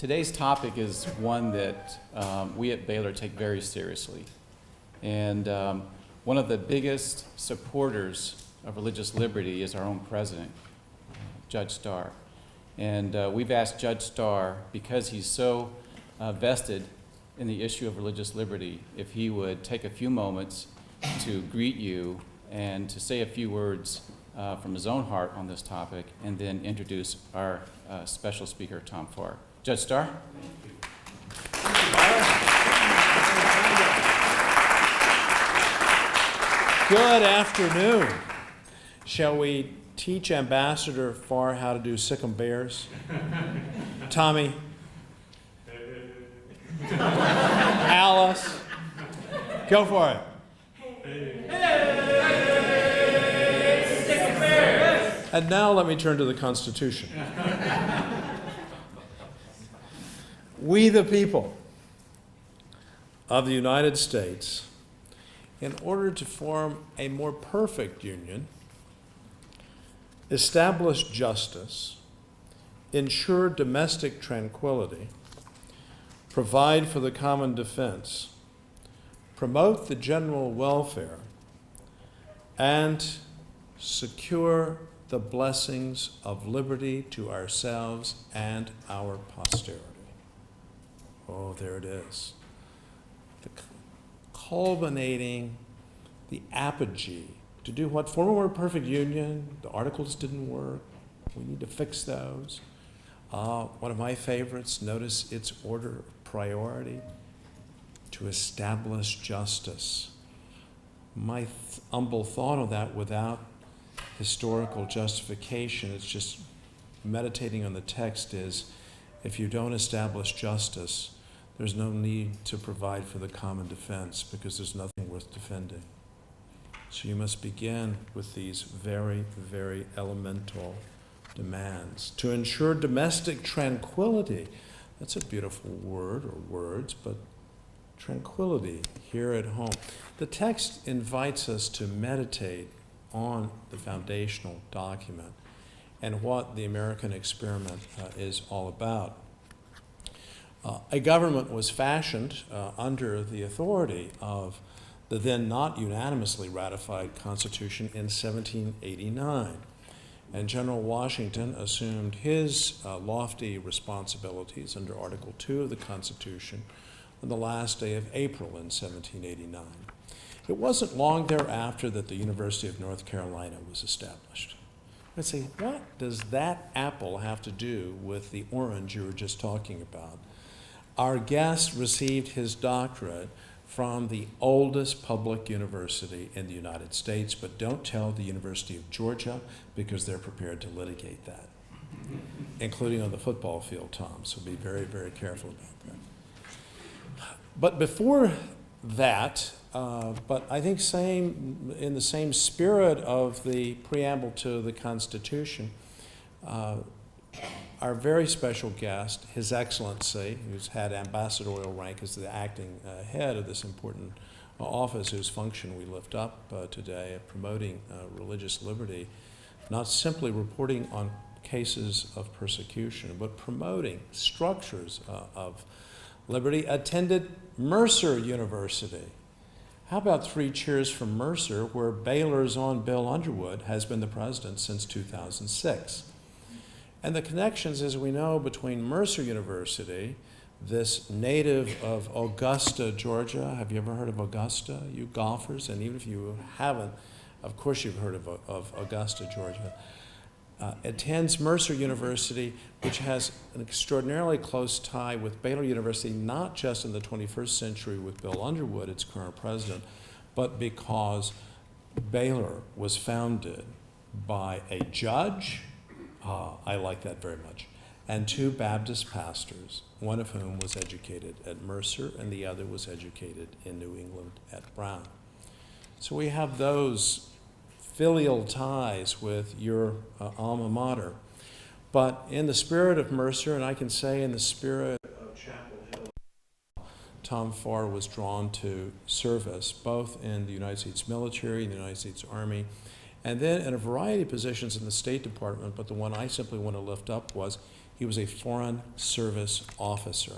Today's topic is one that we at Baylor take very seriously. And one of the biggest supporters of religious liberty is our own president, Judge Starr. And we've asked Judge Starr, because he's so vested in the issue of religious liberty, if he would take a few moments to greet you and to say a few words from his own heart on this topic, and then introduce our special speaker, Tom Farr. Judge Starr? Good afternoon. Shall we teach Ambassador Farr how to do sick 'em bears? Tommy? Alice? Go for it. And now let me turn to the Constitution. We the people of the United States, in order to form a more perfect union, establish justice, ensure domestic tranquility, provide for the common defense, promote the general welfare, and secure the blessings of liberty to ourselves and our posterity. Oh, there it is. The culminating, the apogee, to do what? Form a more perfect union. The articles didn't work. We need to fix those. One of my favorites, notice its order of priority, to establish justice. My humble thought of that without historical justification, it's just meditating on the text, is if you don't establish justice, there's no need to provide for the common defense because there's nothing worth defending. So you must begin with these very, very elemental demands. To ensure domestic tranquility, that's a beautiful word or words, but tranquility here at home. The text invites us to meditate on the foundational document and what the American experiment is all about. A government was fashioned under the authority of the then not unanimously ratified Constitution in 1789. And General Washington assumed his lofty responsibilities under Article 2 of the Constitution on the last day of April in 1789. It wasn't long thereafter that the University of North Carolina was established. I'd say, what does that apple have to do with the orange you were just talking about? Our guest received his doctorate from the oldest public university in the United States, but don't tell the University of Georgia because they're prepared to litigate that, including on the football field, Tom, so be very, very careful about that. But before that, but I think in the same spirit of the preamble to the Constitution, our very special guest, His Excellency, who's had ambassadorial rank as the acting head of this important office, whose function we lift up today of promoting religious liberty, not simply reporting on cases of persecution, but promoting structures of liberty, attended Mercer University. How about 3 cheers from Mercer, where Baylor's own Bill Underwood has been the president since 2006. And the connections, as we know, between Mercer University, this native of Augusta, Georgia. Have you ever heard of Augusta, you golfers? And even if you haven't, of course you've heard of Augusta, Georgia. Attends Mercer University, which has an extraordinarily close tie with Baylor University, not just in the 21st century with Bill Underwood, its current president, but because Baylor was founded by a judge, I like that very much, and 2 Baptist pastors, one of whom was educated at Mercer and the other was educated in New England at Brown. So we have those filial ties with your alma mater. But in the spirit of Mercer, and I can say in the spirit of Chapel Hill, Tom Farr was drawn to service both in the United States military, in the United States Army, and then in a variety of positions in the State Department, but the one I simply want to lift up was He was a Foreign Service officer.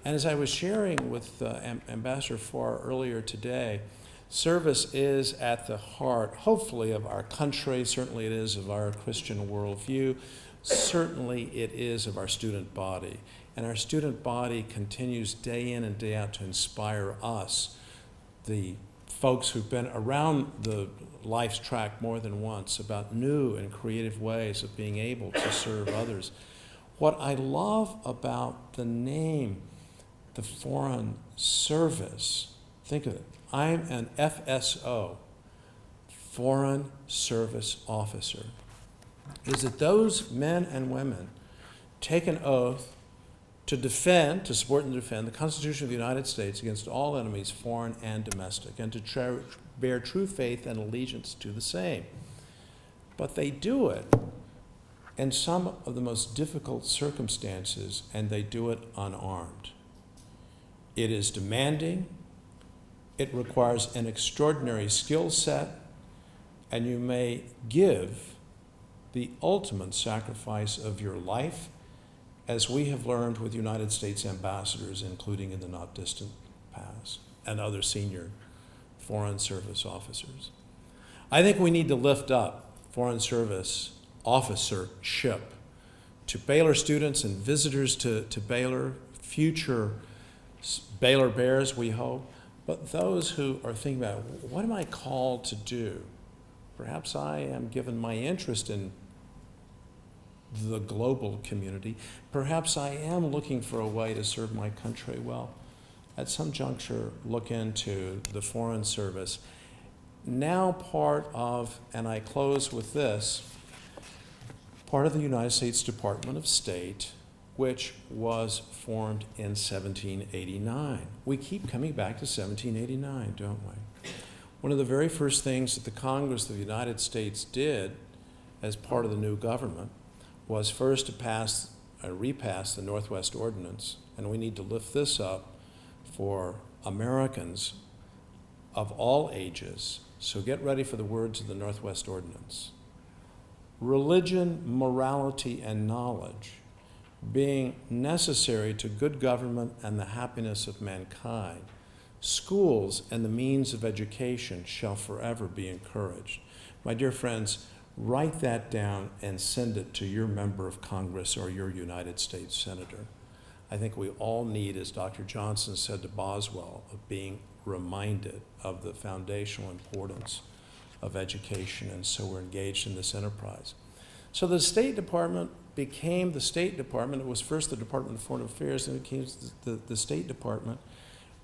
And as I was sharing with Ambassador Farr earlier today, service is at the heart, hopefully, of our country. Certainly it is of our Christian worldview. Certainly it is of our student body. And our student body continues day in and day out to inspire us, the folks who've been around the life's track more than once, about new and creative ways of being able to serve others. What I love about the name, the Foreign Service, think of it. I'm an FSO, Foreign Service Officer, is that those men and women take an oath to defend, to support and defend the Constitution of the United States against all enemies, foreign and domestic, and to bear true faith and allegiance to the same. But they do it in some of the most difficult circumstances, and they do it unarmed. It is demanding, it requires an extraordinary skill set, and you may give the ultimate sacrifice of your life, as we have learned with United States ambassadors, including in the not distant past, and other senior Foreign Service officers. I think we need to lift up Foreign Service officership to Baylor students and visitors to Baylor, future Baylor Bears, we hope, but those who are thinking about, what am I called to do? Perhaps I am given my interest in the global community. Perhaps I am looking for a way to serve my country well. At some juncture, look into the Foreign Service. Now part of, and I close with this, part of the United States Department of State, which was formed in 1789. We keep coming back to 1789, don't we? One of the very first things that the Congress of the United States did as part of the new government was first to repass the Northwest Ordinance, and we need to lift this up for Americans of all ages. So get ready for the words of the Northwest Ordinance. Religion, morality, and knowledge, being necessary to good government and the happiness of mankind, schools and the means of education shall forever be encouraged. My dear friends, write that down and send it to your member of Congress or your United States Senator. I think we all need, as Dr. Johnson said to Boswell, of being reminded of the foundational importance of education, and so we're engaged in this enterprise. So the State Department became the State Department. It was first the Department of Foreign Affairs, and it became the State Department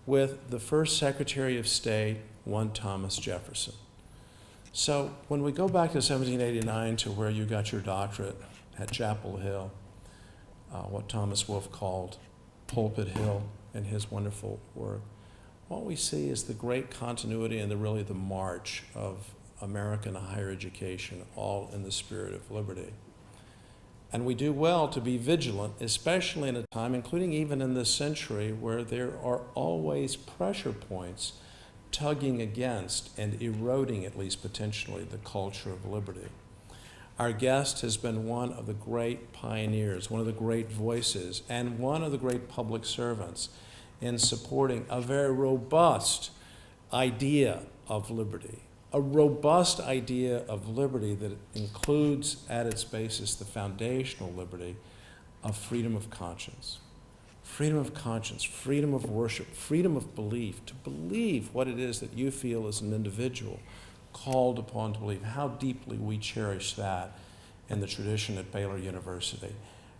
with the first Secretary of State, one Thomas Jefferson. So when we go back to 1789 to where you got your doctorate at Chapel Hill, what Thomas Wolfe called Pulpit Hill in his wonderful work, what we see is the great continuity and really the march of American higher education, all in the spirit of liberty. And we do well to be vigilant, especially in a time, including even in this century, where there are always pressure points tugging against and eroding, at least potentially, the culture of liberty. Our guest has been one of the great pioneers, one of the great voices, and one of the great public servants in supporting a very robust idea of liberty, a robust idea of liberty that includes at its basis the foundational liberty of freedom of conscience. Freedom of conscience, freedom of worship, freedom of belief, to believe what it is that you feel as an individual called upon to believe. How deeply we cherish that in the tradition at Baylor University.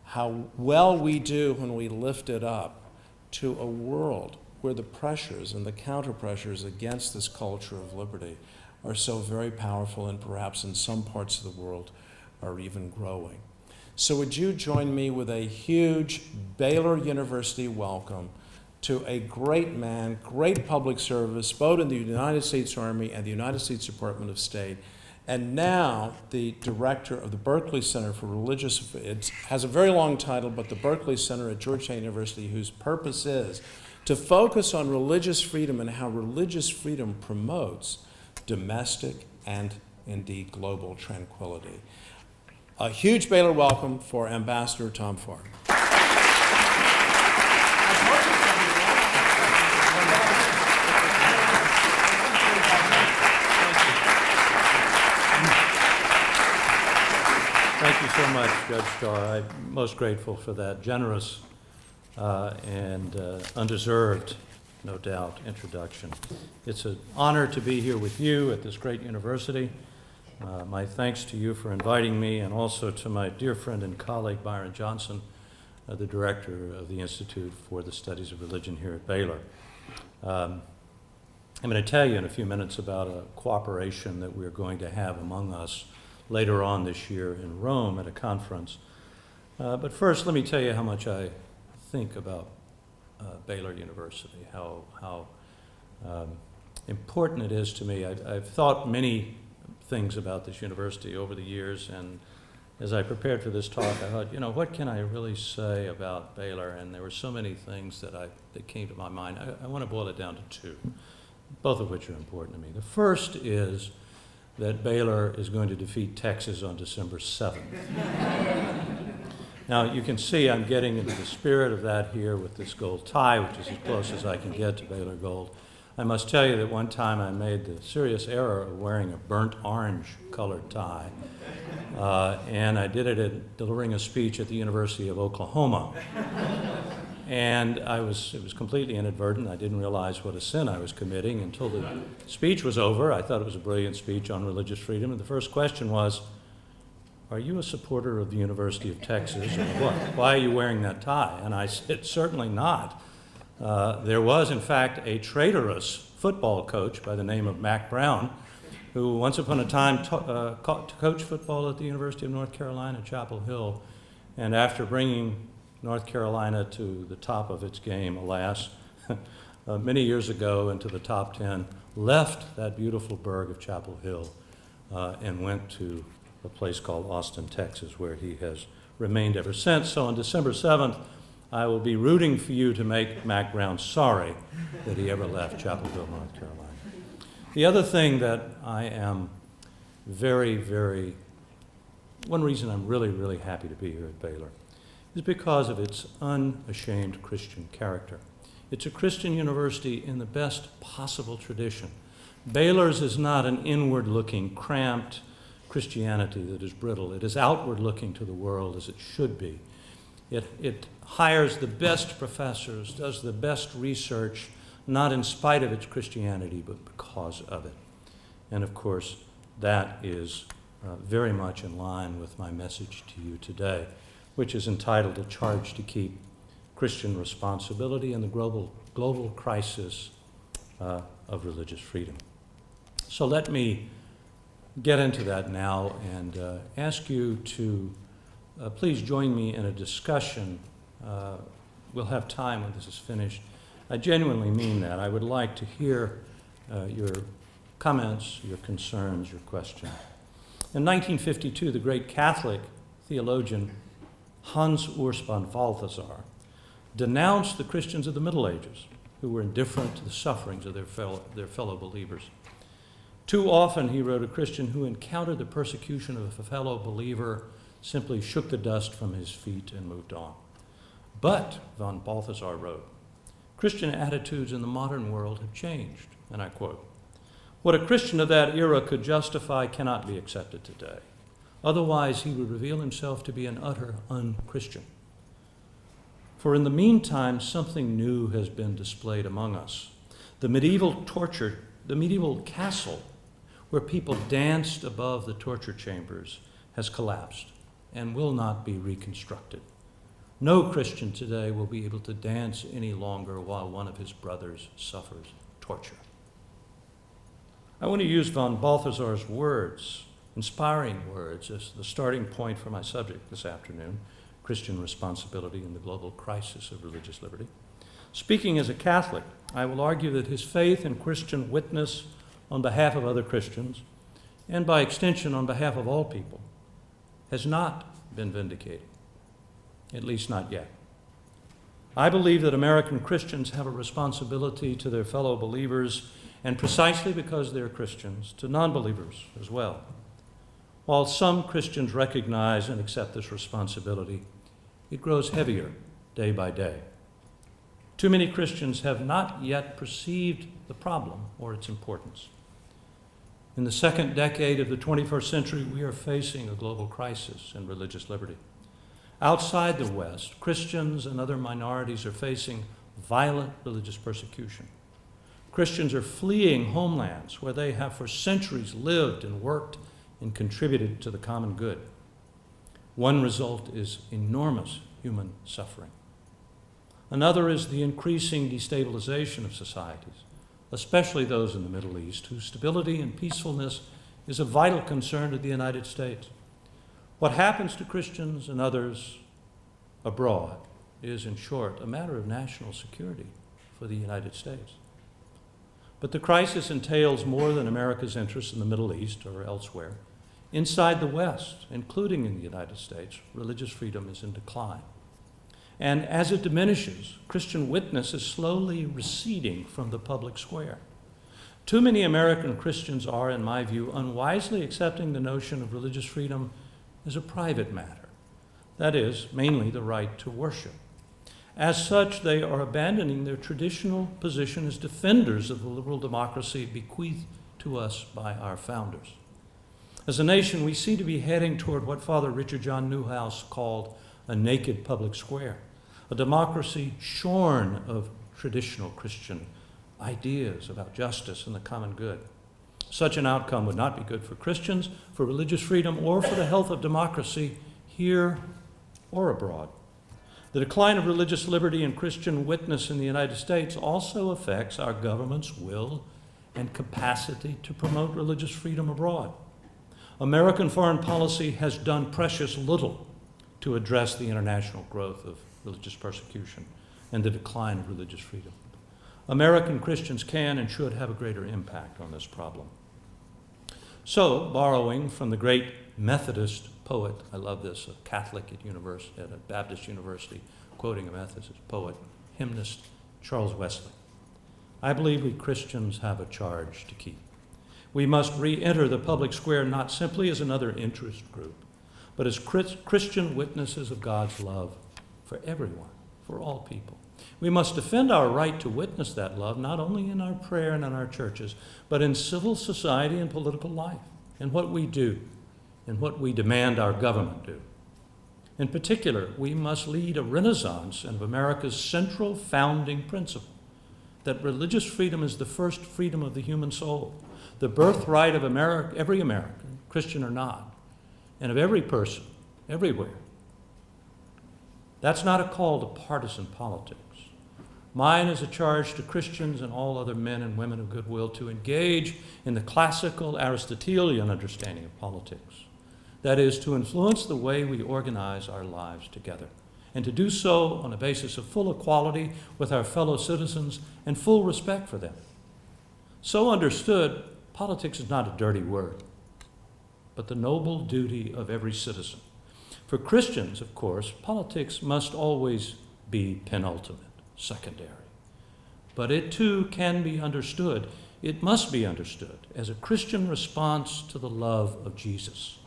How well we do when we lift it up to a world where the pressures and the counter-pressures against this culture of liberty are so very powerful, and perhaps in some parts of the world are even growing. So would you join me with a huge Baylor University welcome to a great man, great public service, both in the United States Army and the United States Department of State, and now the director of the Berkeley Center for Religious, it has a very long title, but the Berkeley Center at Georgetown University, whose purpose is to focus on religious freedom and how religious freedom promotes domestic and indeed global tranquility. A huge Baylor welcome for Ambassador Tom Farr. Thank you so much, Judge Starr. I'm most grateful for that generous and undeserved, no doubt, introduction. It's an honor to be here with you at this great university. My thanks to you for inviting me, and also to my dear friend and colleague, Byron Johnson, the director of the Institute for the Studies of Religion here at Baylor. I'm going to tell you in a few minutes about a cooperation that we're going to have among us later on this year in Rome at a conference. But first, let me tell you how much I think about Baylor University, how important it is to me. I've thought many things about this university over the years, and as I prepared for this talk, I thought, what can I really say about Baylor? And there were so many things that came to my mind. I want to boil it down to two, both of which are important to me. The first is that Baylor is going to defeat Texas on December 7th. Now, you can see I'm getting into the spirit of that here with this gold tie, which is as close as I can get to Baylor gold. I must tell you that one time I made the serious error of wearing a burnt orange colored tie, and I did it at delivering a speech at the University of Oklahoma. And it was completely inadvertent. I didn't realize what a sin I was committing until the speech was over. I thought it was a brilliant speech on religious freedom, and the first question was, are you a supporter of the University of Texas, or what? Why are you wearing that tie? And I said, certainly not. There was, in fact, a traitorous football coach by the name of Mac Brown, who once upon a time coached football at the University of North Carolina, Chapel Hill, and after bringing North Carolina to the top of its game, alas, many years ago into the top 10, left that beautiful burg of Chapel Hill and went to a place called Austin, Texas, where he has remained ever since. So on December 7th, I will be rooting for you to make Mac Brown sorry that he ever left Chapel Hill, North Carolina. The other thing that I am one reason I'm really, really happy to be here at Baylor is because of its unashamed Christian character. It's a Christian university in the best possible tradition. Baylor's is not an inward-looking, cramped Christianity that is brittle. It is outward-looking to the world, as it should be. It hires the best professors, does the best research, not in spite of its Christianity, but because of it. And of course, that is very much in line with my message to you today, which is entitled A Charge to Keep Christian Responsibility in the Global Crisis of Religious Freedom. So let me get into that now and ask you to please join me in a discussion. We'll have time when this is finished. I genuinely mean that. I would like to hear your comments, your concerns, your questions. In 1952, the great Catholic theologian Hans Urs von Balthasar denounced the Christians of the Middle Ages who were indifferent to the sufferings of their fellow believers. Too often, he wrote, a Christian who encountered the persecution of a fellow believer simply shook the dust from his feet and moved on. But, von Balthasar wrote, Christian attitudes in the modern world have changed, and I quote, what a Christian of that era could justify cannot be accepted today. Otherwise, he would reveal himself to be an utter unchristian. For in the meantime, something new has been displayed among us. The medieval castle where people danced above the torture chambers has collapsed and will not be reconstructed. No Christian today will be able to dance any longer while one of his brothers suffers torture. I want to use von Balthasar's words, inspiring words, as the starting point for my subject this afternoon, Christian responsibility in the global crisis of religious liberty. Speaking as a Catholic, I will argue that his faith and Christian witness on behalf of other Christians, and by extension on behalf of all people, has not been vindicated, at least not yet. I believe that American Christians have a responsibility to their fellow believers, and precisely because they're Christians, to non-believers as well. While some Christians recognize and accept this responsibility, it grows heavier day by day. Too many Christians have not yet perceived the problem or its importance. In the second decade of the 21st century, we are facing a global crisis in religious liberty. Outside the West, Christians and other minorities are facing violent religious persecution. Christians are fleeing homelands where they have for centuries lived and worked and contributed to the common good. One result is enormous human suffering. Another is the increasing destabilization of societies, especially those in the Middle East, whose stability and peacefulness is a vital concern to the United States. What happens to Christians and others abroad is, in short, a matter of national security for the United States. But the crisis entails more than America's interests in the Middle East or elsewhere. Inside the West, including in the United States, religious freedom is in decline. And as it diminishes, Christian witness is slowly receding from the public square. Too many American Christians are, in my view, unwisely accepting the notion of religious freedom as a private matter. That is, mainly the right to worship. As such, they are abandoning their traditional position as defenders of the liberal democracy bequeathed to us by our founders. As a nation, we seem to be heading toward what Father Richard John Newhouse called a naked public square, a democracy shorn of traditional Christian ideas about justice and the common good. Such an outcome would not be good for Christians, for religious freedom, or for the health of democracy here or abroad. The decline of religious liberty and Christian witness in the United States also affects our government's will and capacity to promote religious freedom abroad. American foreign policy has done precious little to address the international growth of religious persecution and the decline of religious freedom. American Christians can and should have a greater impact on this problem. So, borrowing from the great Methodist poet, I love this, a Catholic at a Baptist university, quoting a Methodist poet, hymnist Charles Wesley, I believe we Christians have a charge to keep. We must re-enter the public square not simply as another interest group, but as Christian witnesses of God's love for everyone, for all people. We must defend our right to witness that love, not only in our prayer and in our churches, but in civil society and political life, in what we do, and what we demand our government do. In particular, we must lead a renaissance of America's central founding principle, that religious freedom is the first freedom of the human soul, the birthright of every American, Christian or not, and of every person, everywhere. That's not a call to partisan politics. Mine is a charge to Christians and all other men and women of goodwill to engage in the classical Aristotelian understanding of politics. That is, to influence the way we organize our lives together, and to do so on a basis of full equality with our fellow citizens and full respect for them. So understood, politics is not a dirty word, but the noble duty of every citizen. For Christians, of course, politics must always be penultimate, secondary. But it too can be understood, it must be understood, as a Christian response to the love of Jesus.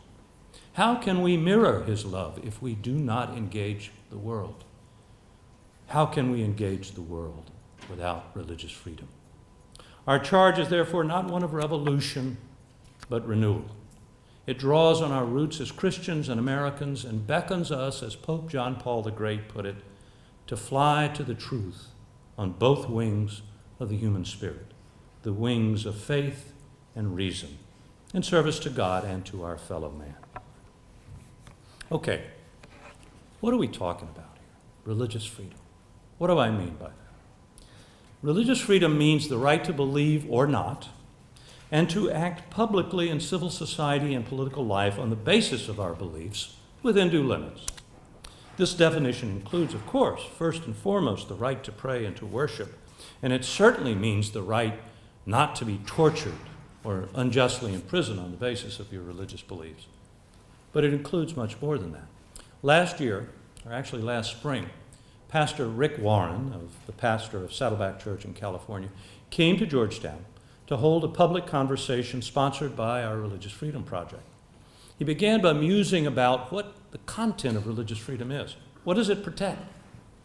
How can we mirror his love if we do not engage the world? How can we engage the world without religious freedom? Our charge is therefore not one of revolution, but renewal. It draws on our roots as Christians and Americans and beckons us, as Pope John Paul the Great put it, to fly to the truth on both wings of the human spirit, the wings of faith and reason, in service to God and to our fellow man. Okay, what are we talking about here? Religious freedom. What do I mean by that? Religious freedom means the right to believe or not, and to act publicly in civil society and political life on the basis of our beliefs within due limits. This definition includes, of course, first and foremost, the right to pray and to worship, and it certainly means the right not to be tortured or unjustly imprisoned on the basis of your religious beliefs. But it includes much more than that. Last year, or actually last spring, Pastor Rick Warren, the pastor of Saddleback Church in California, came to Georgetown to hold a public conversation sponsored by our Religious Freedom Project. He began by musing about what the content of religious freedom is. What does it protect?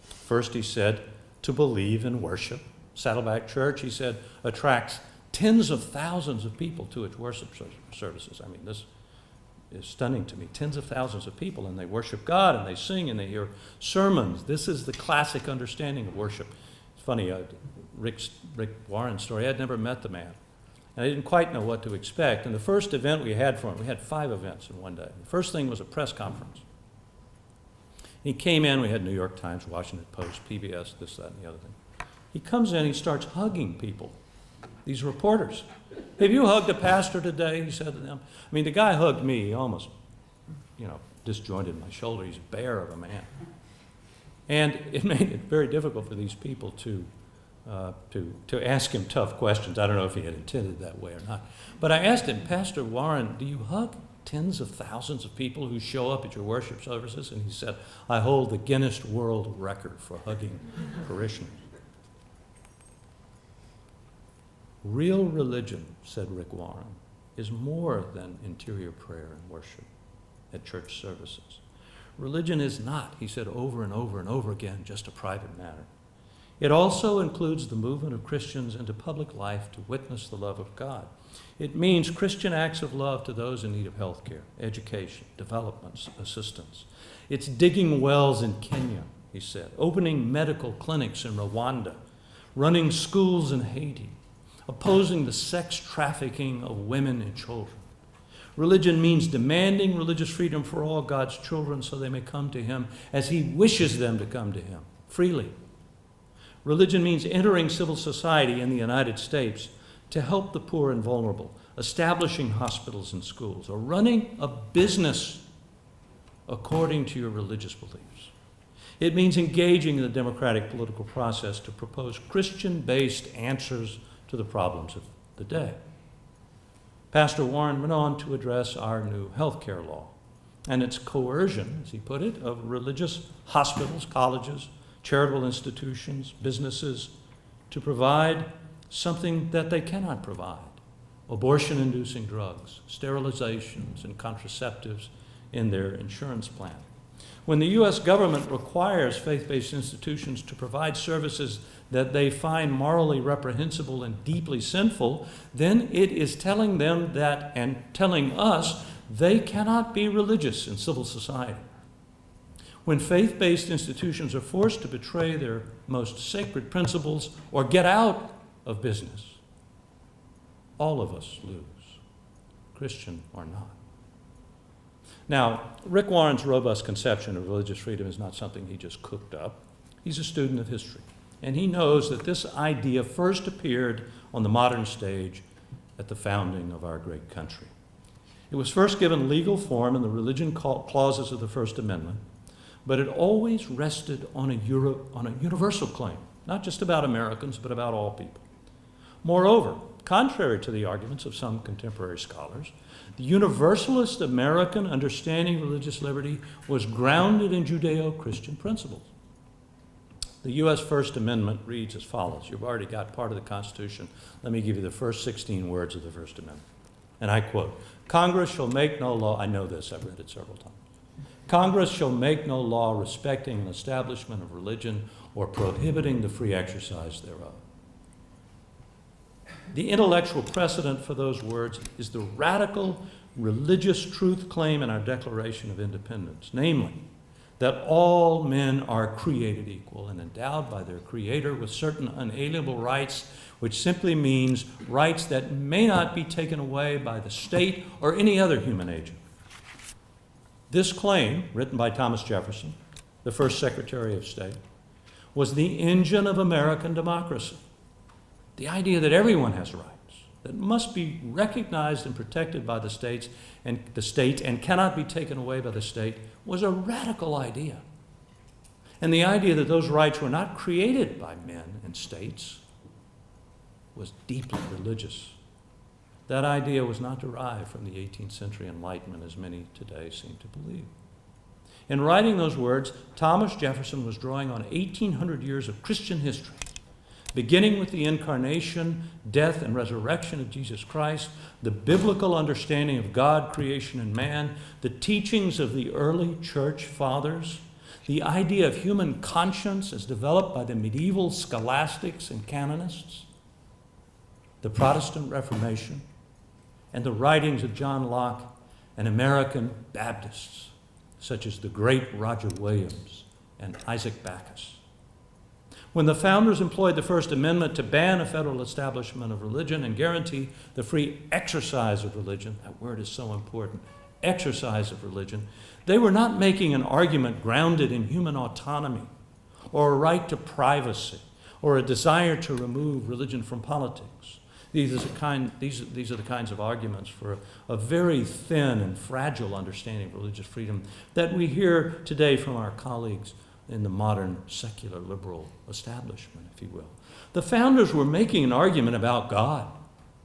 First, he said, to believe and worship. Saddleback Church, he said, attracts tens of thousands of people to its worship services. I mean, this is stunning to me. Tens of thousands of people, and they worship God, and they sing, and they hear sermons. This is the classic understanding of worship. It's funny, Rick Warren's story, I'd never met the man. And I didn't quite know what to expect. And the first event we had for him, we had 5 events in one day. The first thing was a press conference. He came in, we had New York Times, Washington Post, PBS, this, that, and the other thing. He comes in, he starts hugging people, these reporters. Have you hugged a pastor today? He said to them. I mean, the guy hugged me. He almost, disjointed my shoulder. He's a bear of a man. And it made it very difficult for these people to ask him tough questions. I don't know if he had intended that way or not. But I asked him, Pastor Warren, do you hug tens of thousands of people who show up at your worship services? And he said, I hold the Guinness World Record for hugging parishioners. Real religion, said Rick Warren, is more than interior prayer and worship at church services. Religion is not, he said over and over and over again, just a private matter. It also includes the movement of Christians into public life to witness the love of God. It means Christian acts of love to those in need of health care, education, development assistance. It's digging wells in Kenya, he said, opening medical clinics in Rwanda, running schools in Haiti, opposing the sex trafficking of women and children. Religion means demanding religious freedom for all God's children so they may come to him as he wishes them to come to him, freely. Religion means entering civil society in the United States to help the poor and vulnerable, establishing hospitals and schools, or running a business according to your religious beliefs. It means engaging in the democratic political process to propose Christian-based answers to the problems of the day. Pastor Warren went on to address our new health care law and its coercion, as he put it, of religious hospitals, colleges, charitable institutions, businesses, to provide something that they cannot provide: abortion-inducing drugs, sterilizations, and contraceptives in their insurance plan. When the U.S. government requires faith-based institutions to provide services that they find morally reprehensible and deeply sinful, then it is telling them that, and telling us, they cannot be religious in civil society. When faith-based institutions are forced to betray their most sacred principles or get out of business, all of us lose, Christian or not. Now, Rick Warren's robust conception of religious freedom is not something he just cooked up. He's a student of history, and he knows that this idea first appeared on the modern stage at the founding of our great country. It was first given legal form in the religion clauses of the First Amendment, but it always rested on a universal claim, not just about Americans, but about all people. Moreover, contrary to the arguments of some contemporary scholars, the universalist American understanding of religious liberty was grounded in Judeo-Christian principles. The U.S. First Amendment reads as follows. You've already got part of the Constitution. Let me give you the first 16 words of the First Amendment. And I quote, Congress shall make no law, I know this, I've read it several times. Congress shall make no law respecting an establishment of religion or prohibiting the free exercise thereof. The intellectual precedent for those words is the radical religious truth claim in our Declaration of Independence, namely, that all men are created equal and endowed by their Creator with certain unalienable rights, which simply means rights that may not be taken away by the state or any other human agent. This claim, written by Thomas Jefferson, the first Secretary of State, was the engine of American democracy. The idea that everyone has rights, that must be recognized and protected by the states and cannot be taken away by the state, was a radical idea. And the idea that those rights were not created by men and states was deeply religious. That idea was not derived from the 18th century Enlightenment, as many today seem to believe. In writing those words, Thomas Jefferson was drawing on 1,800 years of Christian history beginning with the incarnation, death, and resurrection of Jesus Christ, the biblical understanding of God, creation, and man, the teachings of the early church fathers, the idea of human conscience as developed by the medieval scholastics and canonists, the Protestant Reformation, and the writings of John Locke and American Baptists, such as the great Roger Williams and Isaac Backus. When the founders employed the First Amendment to ban a federal establishment of religion and guarantee the free exercise of religion, that word is so important, exercise of religion, they were not making an argument grounded in human autonomy or a right to privacy or a desire to remove religion from politics. These are the kinds of arguments for a very thin and fragile understanding of religious freedom that we hear today from our colleagues in the modern secular liberal establishment, if you will. The founders were making an argument about God,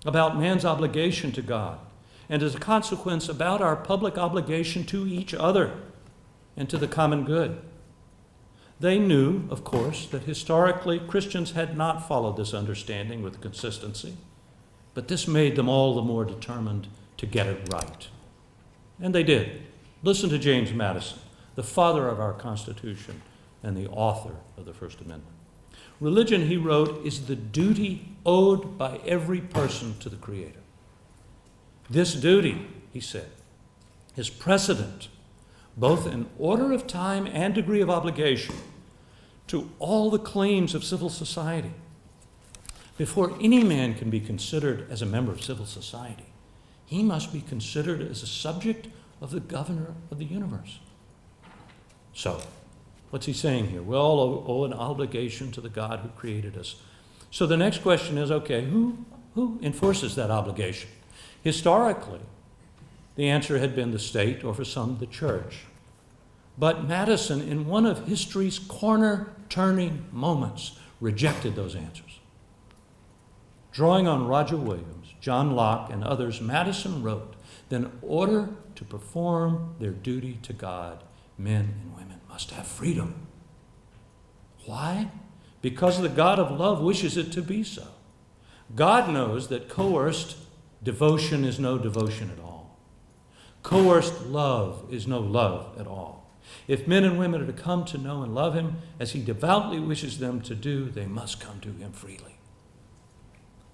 about man's obligation to God, and as a consequence about our public obligation to each other and to the common good. They knew, of course, that historically Christians had not followed this understanding with consistency, but this made them all the more determined to get it right. And they did. Listen to James Madison, the father of our Constitution and the author of the First Amendment. Religion, he wrote, is the duty owed by every person to the Creator. This duty, he said, is precedent, both in order of time and degree of obligation, to all the claims of civil society. Before any man can be considered as a member of civil society, he must be considered as a subject of the governor of the universe. So, what's he saying here? We all owe an obligation to the God who created us. So the next question is, okay, who enforces that obligation? Historically, the answer had been the state, or for some, the church. But Madison, in one of history's corner-turning moments, rejected those answers. Drawing on Roger Williams, John Locke, and others, Madison wrote that in order to perform their duty to God, men and women must have freedom. Why? Because the God of love wishes it to be so. God knows that coerced devotion is no devotion at all. Coerced love is no love at all. If men and women are to come to know and love him as he devoutly wishes them to do, they must come to him freely.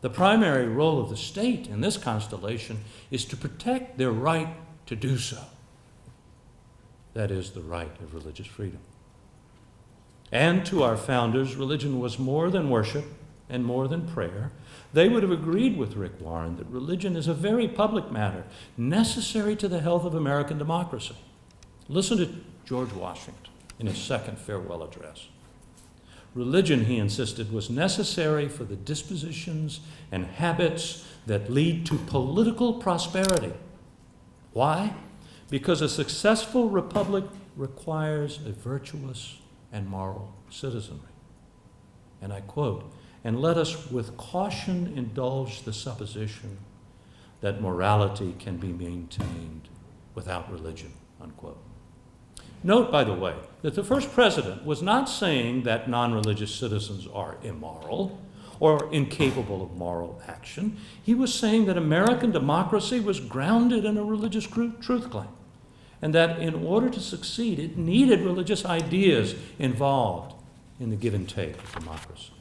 The primary role of the state in this constellation is to protect their right to do so. That is the right of religious freedom. And to our founders, religion was more than worship and more than prayer. They would have agreed with Rick Warren that religion is a very public matter, necessary to the health of American democracy. Listen to George Washington in his second farewell address. Religion, he insisted, was necessary for the dispositions and habits that lead to political prosperity. Why? Because a successful republic requires a virtuous and moral citizenry. And I quote, "And let us with caution indulge the supposition that morality can be maintained without religion," unquote. Note, by the way, that the first president was not saying that non-religious citizens are immoral or incapable of moral action. He was saying that American democracy was grounded in a religious truth claim, and that in order to succeed, it needed religious ideas involved in the give and take of democracy.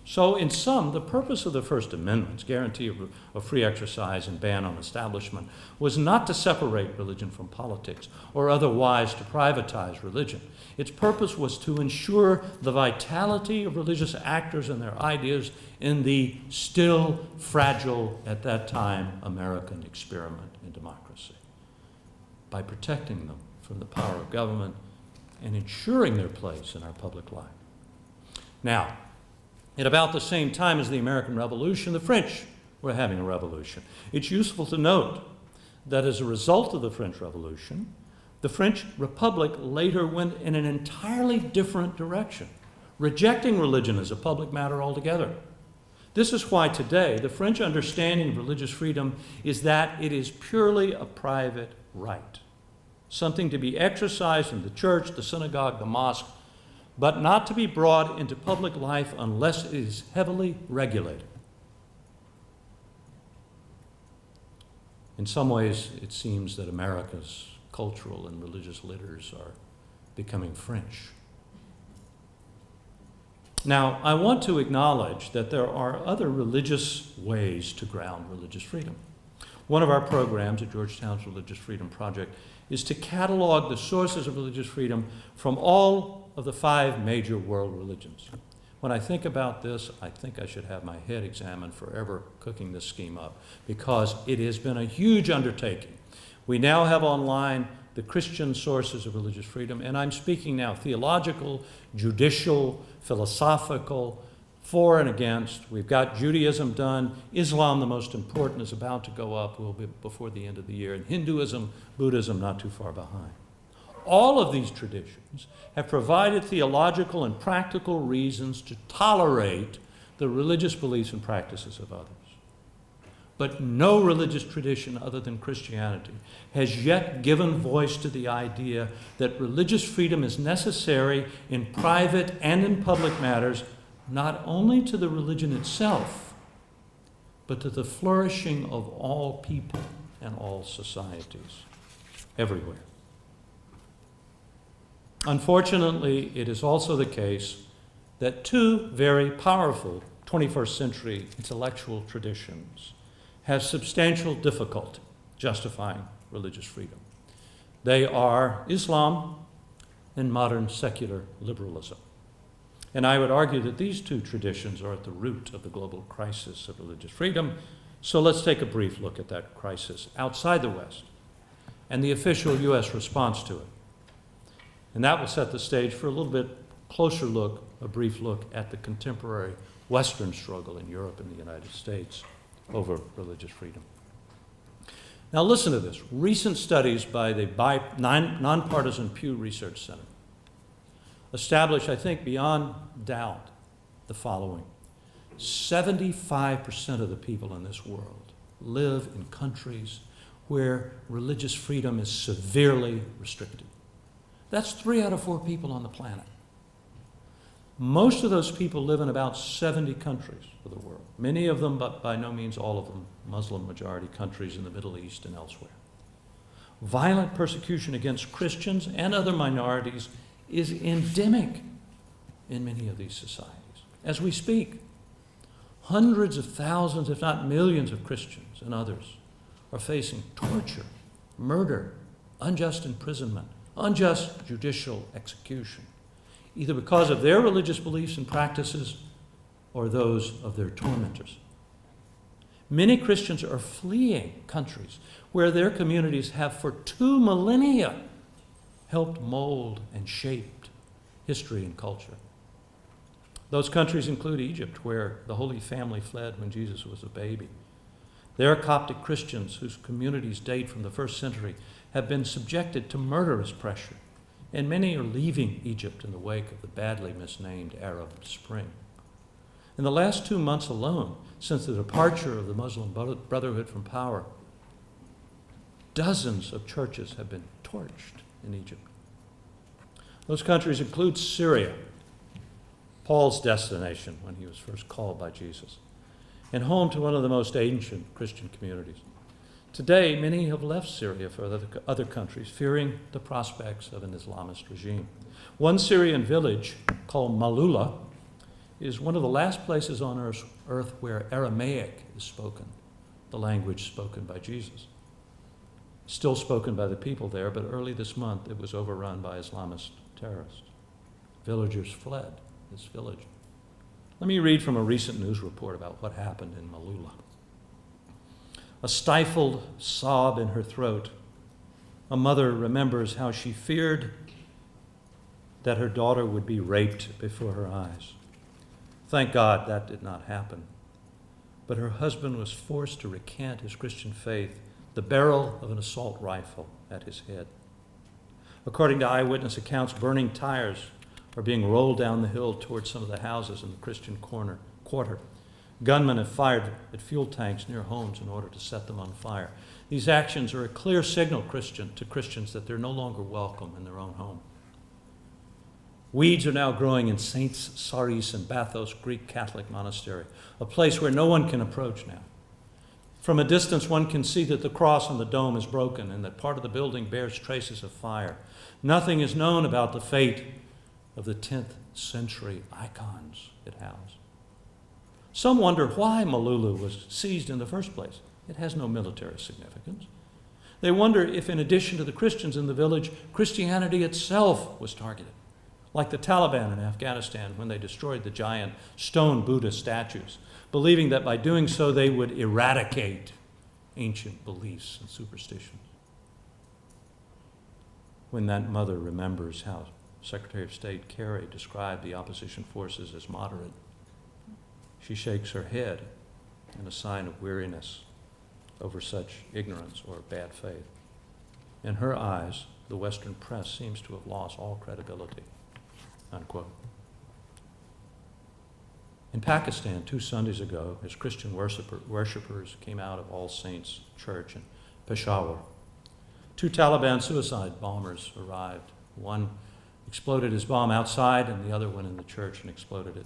So, in sum, the purpose of the First Amendment's guarantee of free exercise and ban on establishment was not to separate religion from politics or otherwise to privatize religion. Its purpose was to ensure the vitality of religious actors and their ideas in the still fragile, at that time, American experiment in democracy, by protecting them from the power of government and ensuring their place in our public life. Now, at about the same time as the American Revolution, the French were having a revolution. It's useful to note that as a result of the French Revolution, the French Republic later went in an entirely different direction, rejecting religion as a public matter altogether. This is why today the French understanding of religious freedom is that it is purely a private right, something to be exercised in the church, the synagogue, the mosque, but not to be brought into public life unless it is heavily regulated. In some ways, it seems that America's cultural and religious leaders are becoming French. Now, I want to acknowledge that there are other religious ways to ground religious freedom. One of our programs at Georgetown's Religious Freedom Project is to catalog the sources of religious freedom from all of the 5 major world religions. When I think about this, I think I should have my head examined forever cooking this scheme up, because it has been a huge undertaking. We now have online the Christian sources of religious freedom, and I'm speaking now theological, judicial, philosophical, for and against. We've got Judaism done. Islam, the most important, is about to go up, will be before the end of the year, and Hinduism, Buddhism, not too far behind. All of these traditions have provided theological and practical reasons to tolerate the religious beliefs and practices of others. But no religious tradition other than Christianity has yet given voice to the idea that religious freedom is necessary in private and in public matters, not only to the religion itself, but to the flourishing of all people and all societies, everywhere. Unfortunately, it is also the case that 2 very powerful 21st century intellectual traditions have substantial difficulty justifying religious freedom. They are Islam and modern secular liberalism. And I would argue that these 2 traditions are at the root of the global crisis of religious freedom. So let's take a brief look at that crisis outside the West and the official U.S. response to it. And that will set the stage for a little bit closer look, a brief look at the contemporary Western struggle in Europe and the United States over religious freedom. Now listen to this. Recent studies by the nonpartisan Pew Research Center establish, I think, beyond doubt, the following. 75% of the people in this world live in countries where religious freedom is severely restricted. That's 3 out of 4 people on the planet. Most of those people live in about 70 countries of the world, many of them, but by no means all of them, Muslim-majority countries in the Middle East and elsewhere. Violent persecution against Christians and other minorities is endemic in many of these societies. As we speak, hundreds of thousands, if not millions, of Christians and others are facing torture, murder, unjust imprisonment, unjust judicial execution, either because of their religious beliefs and practices or those of their tormentors. Many Christians are fleeing countries where their communities have for 2 millennia helped mold and shaped history and culture. Those countries include Egypt, where the Holy Family fled when Jesus was a baby. There are Coptic Christians whose communities date from the 1st century have been subjected to murderous pressure, and many are leaving Egypt in the wake of the badly misnamed Arab Spring. In the last 2 months alone, since the departure of the Muslim Brotherhood from power, dozens of churches have been torched in Egypt. Those countries include Syria, Paul's destination when he was first called by Jesus, and home to one of the most ancient Christian communities. Today, many have left Syria for other countries, fearing the prospects of an Islamist regime. One Syrian village called Malula is one of the last places on earth where Aramaic is spoken, the language spoken by Jesus. Still spoken by the people there, but early this month it was overrun by Islamist terrorists. Villagers fled this village. Let me read from a recent news report about what happened in Malula. A stifled sob in her throat, a mother remembers how she feared that her daughter would be raped before her eyes. Thank God that did not happen. But her husband was forced to recant his Christian faith, the barrel of an assault rifle at his head. According to eyewitness accounts, burning tires are being rolled down the hill towards some of the houses in the Christian quarter. Gunmen have fired at fuel tanks near homes in order to set them on fire. These actions are a clear signal to Christians that they're no longer welcome in their own home. Weeds are now growing in Saints Saris and Bathos Greek Catholic Monastery, a place where no one can approach now. From a distance, one can see that the cross on the dome is broken and that part of the building bears traces of fire. Nothing is known about the fate of the 10th century icons it housed. Some wonder why Malulu was seized in the first place. It has no military significance. They wonder if, in addition to the Christians in the village, Christianity itself was targeted, like the Taliban in Afghanistan when they destroyed the giant stone Buddha statues, believing that by doing so they would eradicate ancient beliefs and superstitions. When that mother remembers how Secretary of State Kerry described the opposition forces as moderate, she shakes her head in a sign of weariness over such ignorance or bad faith. In her eyes, the Western press seems to have lost all credibility, unquote. In Pakistan, 2 Sundays ago, as Christian worshipers came out of All Saints Church in Peshawar, 2 Taliban suicide bombers arrived. One exploded his bomb outside and the other went in the church and exploded it.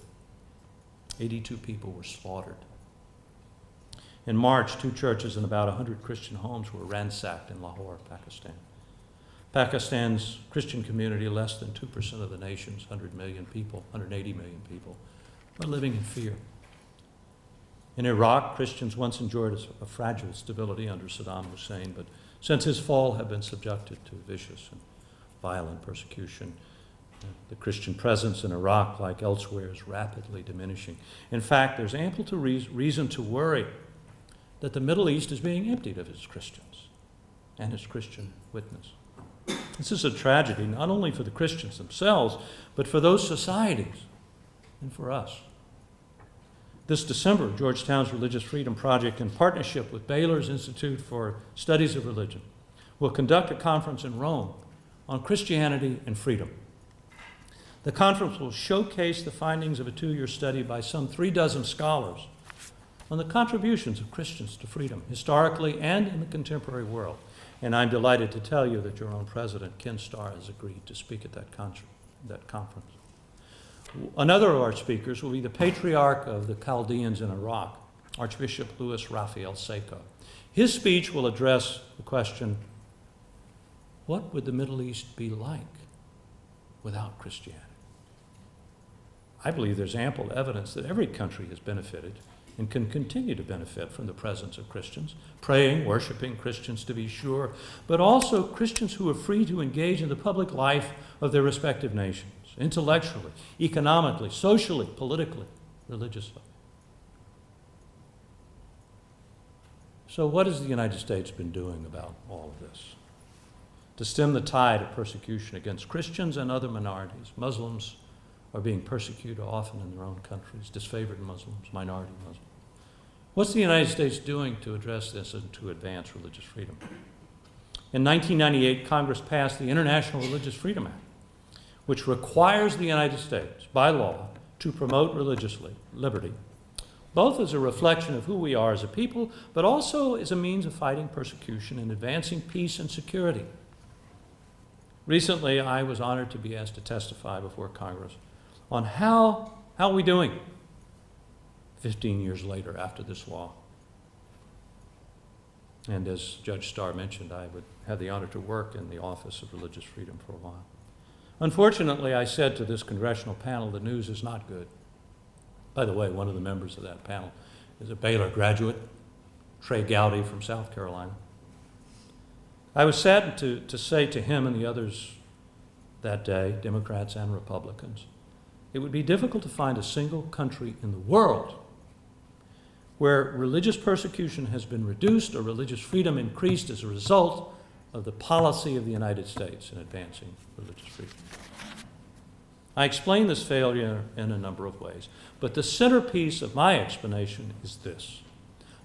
82 people were slaughtered. In March, 2 churches and about 100 Christian homes were ransacked in Lahore, Pakistan. Pakistan's Christian community, less than 2% of the nation's 100 million people, 180 million people, are living in fear. In Iraq, Christians once enjoyed a fragile stability under Saddam Hussein, but since his fall have been subjected to vicious and violent persecution. The Christian presence in Iraq, like elsewhere, is rapidly diminishing. In fact, there's ample reason to worry that the Middle East is being emptied of its Christians and its Christian witness. This is a tragedy not only for the Christians themselves, but for those societies and for us. This December, Georgetown's Religious Freedom Project, in partnership with Baylor's Institute for Studies of Religion, will conduct a conference in Rome on Christianity and freedom. The conference will showcase the findings of a 2-year study by some 36 scholars on the contributions of Christians to freedom, historically and in the contemporary world. And I'm delighted to tell you that your own president, Ken Starr, has agreed to speak at that conference. Another of our speakers will be the patriarch of the Chaldeans in Iraq, Archbishop Louis Raphael Seco. His speech will address the question, what would the Middle East be like without Christianity? I believe there's ample evidence that every country has benefited and can continue to benefit from the presence of Christians, praying, worshiping Christians to be sure, but also Christians who are free to engage in the public life of their respective nations, intellectually, economically, socially, politically, religiously. So what has the United States been doing about all of this? To stem the tide of persecution against Christians and other minorities. Muslims are being persecuted often in their own countries, disfavored Muslims, minority Muslims. What's the United States doing to address this and to advance religious freedom? In 1998, Congress passed the International Religious Freedom Act, which requires the United States, by law, to promote religious liberty, both as a reflection of who we are as a people, but also as a means of fighting persecution and advancing peace and security. Recently, I was honored to be asked to testify before Congress on how are we doing 15 years later after this law. And as Judge Starr mentioned, I would have the honor to work in the Office of Religious Freedom for a while. Unfortunately, I said to this congressional panel, the news is not good. By the way, one of the members of that panel is a Baylor graduate, Trey Gowdy from South Carolina. I was saddened to say to him and the others that day, Democrats and Republicans, it would be difficult to find a single country in the world where religious persecution has been reduced or religious freedom increased as a result of the policy of the United States in advancing religious freedom. I explain this failure in a number of ways, but the centerpiece of my explanation is this.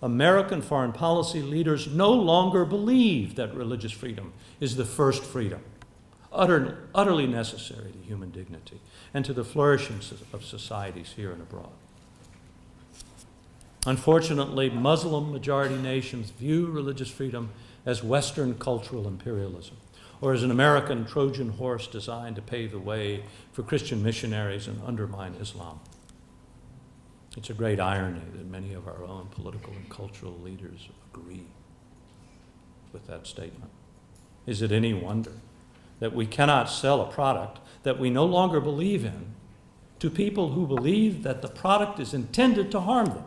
American foreign policy leaders no longer believe that religious freedom is the first freedom, utterly necessary to human dignity and to the flourishing of societies here and abroad. Unfortunately, Muslim-majority nations view religious freedom as Western cultural imperialism, or as an American Trojan horse designed to pave the way for Christian missionaries and undermine Islam. It's a great irony that many of our own political and cultural leaders agree with that statement. Is it any wonder that we cannot sell a product that we no longer believe in to people who believe that the product is intended to harm them?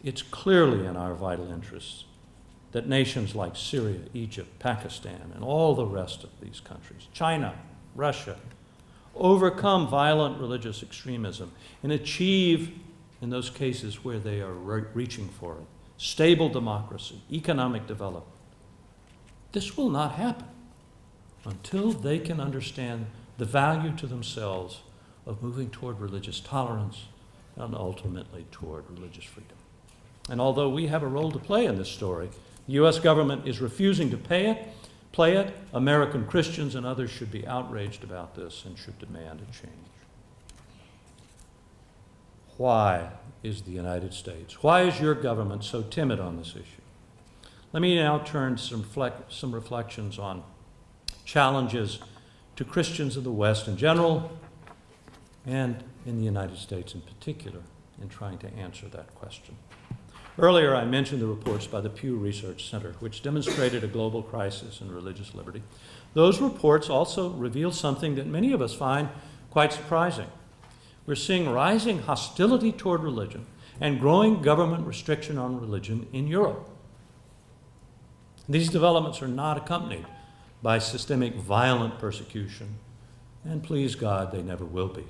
It's clearly in our vital interests that nations like Syria, Egypt, Pakistan, and all the rest of these countries, China, Russia, overcome violent religious extremism and achieve, in those cases where they are reaching for it, stable democracy, economic development. This will not happen until they can understand the value to themselves of moving toward religious tolerance and ultimately toward religious freedom. And although we have a role to play in this story, the U.S. government is refusing to play it. American Christians and others should be outraged about this and should demand a change. Why is the United States, why is your government so timid on this issue? Let me now turn to some reflections on challenges to Christians of the West in general and in the United States in particular in trying to answer that question. Earlier, I mentioned the reports by the Pew Research Center, which demonstrated a global crisis in religious liberty. Those reports also reveal something that many of us find quite surprising. We're seeing rising hostility toward religion and growing government restriction on religion in Europe. These developments are not accompanied by systemic violent persecution, and please God, they never will be.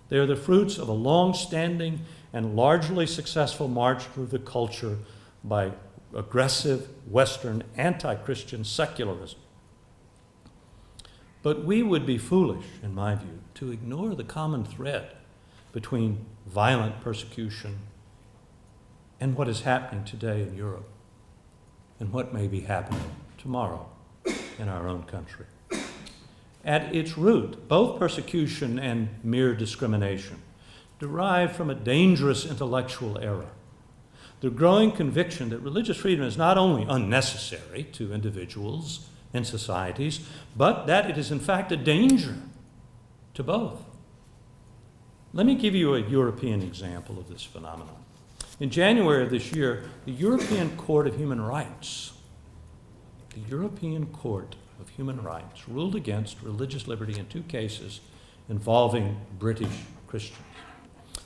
They are the fruits of a long-standing and largely successful march through the culture by aggressive Western anti-Christian secularism. But we would be foolish, in my view, to ignore the common thread between violent persecution and what is happening today in Europe and what may be happening tomorrow in our own country. At its root, both persecution and mere discrimination derive from a dangerous intellectual error. The growing conviction that religious freedom is not only unnecessary to individuals and societies, but that it is in fact a danger to both. Let me give you a European example of this phenomenon. In January of this year, the European Court of Human Rights, ruled against religious liberty in two cases involving British Christians.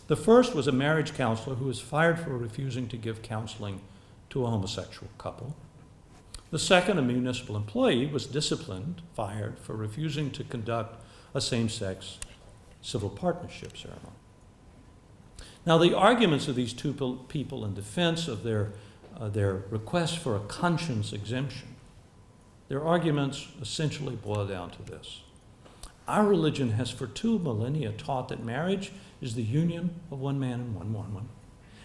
The first was a marriage counselor who was fired for refusing to give counseling to a homosexual couple. The second, a municipal employee, was fired for refusing to conduct a same-sex civil partnership ceremony. Now, the arguments of these two people in defense of their request for a conscience exemption, their arguments essentially boil down to this. Our religion has for 2 millennia taught that marriage is the union of one man and one woman,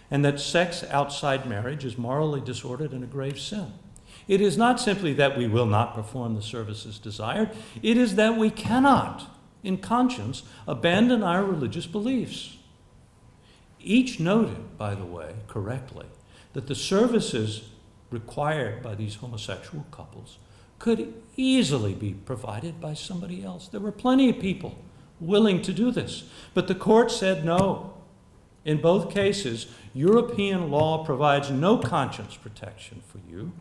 and that sex outside marriage is morally disordered and a grave sin. It is not simply that we will not perform the services desired, it is that we cannot, in conscience, abandon our religious beliefs. Each noted, by the way, correctly, that the services required by these homosexual couples could easily be provided by somebody else. There were plenty of people willing to do this, but the court said no. In both cases, European law provides no conscience protection for you.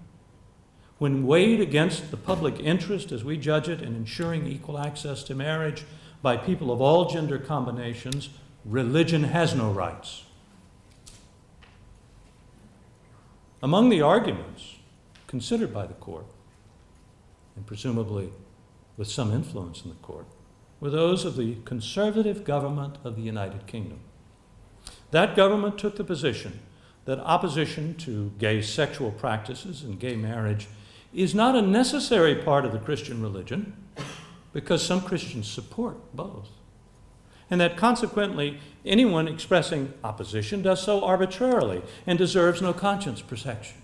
When weighed against the public interest, as we judge it, in ensuring equal access to marriage by people of all gender combinations, religion has no rights. Among the arguments considered by the court, and presumably with some influence in the court, were those of the conservative government of the United Kingdom. That government took the position that opposition to gay sexual practices and gay marriage is not a necessary part of the Christian religion, because some Christians support both, and that consequently anyone expressing opposition does so arbitrarily and deserves no conscience protection.